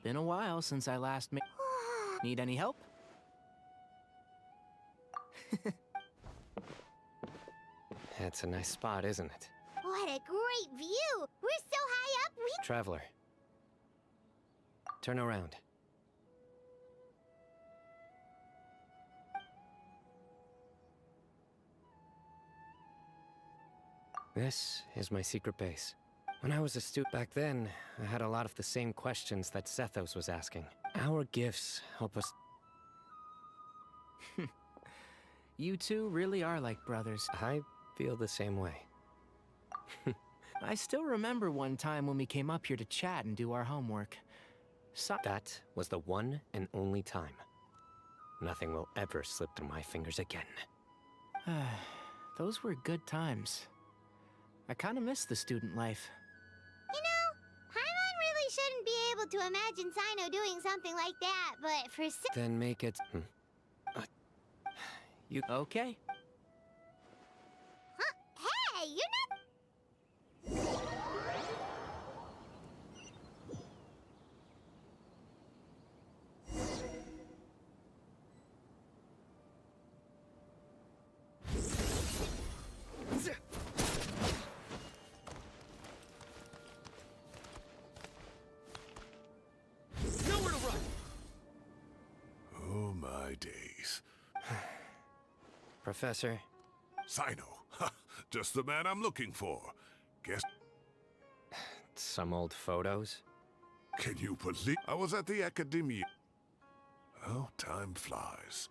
Been a while since I last made... Need any help? That's a nice spot, isn't it? What a great view! We're so high up, we... Traveler. Turn around. This is my secret base. When I was a student back then, I had a lot of the same questions that Zethos was asking. Our gifts help us... You two really are like brothers. I feel the same way. I still remember one time when we came up here to chat and do our homework. That was the one and only time. Nothing will ever slip through my fingers again. Those were good times. I kind of miss the student life. You know, Paimon really shouldn't be able to imagine Cyno doing something like that, but for... Then make it... You... Okay. Huh? Hey, you're not... Nowhere to run! Oh, my days. Professor? Cyno. Just the man I'm looking for. Guess... Some old photos? Can you believe... I was at the Academia. Oh, time flies.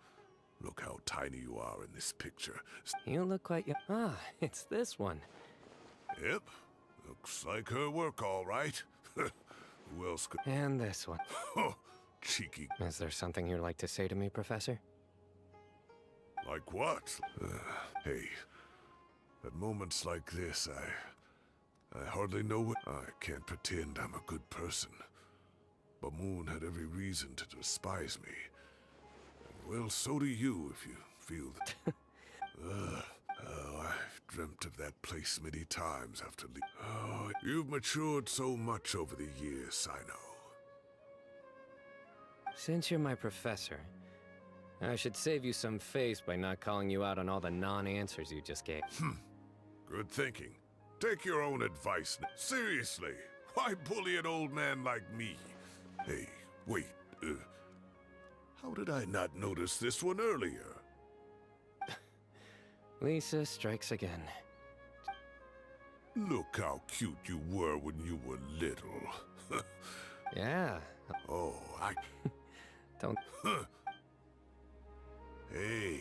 Look how tiny you are in this picture. You look like you... Ah, it's this one. Yep. Looks like her work, all right. Who else could... And this one. Oh, cheeky. Is there something you'd like to say to me, Professor? Like what? Hey, at moments like this, I hardly know what... I can't pretend I'm a good person. Bamoon had every reason to despise me. And well, so do you, if you feel that. Oh, I've dreamt of that place many times after leaving. Oh, you've matured so much over the years, Cyno. Since you're my professor, I should save you some face by not calling you out on all the non-answers you just gave. Good thinking. Take your own advice. Seriously, why bully an old man like me? Hey, wait, how did I not notice this one earlier? Lisa strikes again. Look how cute you were when you were little. Yeah. Oh, Don't... Hey,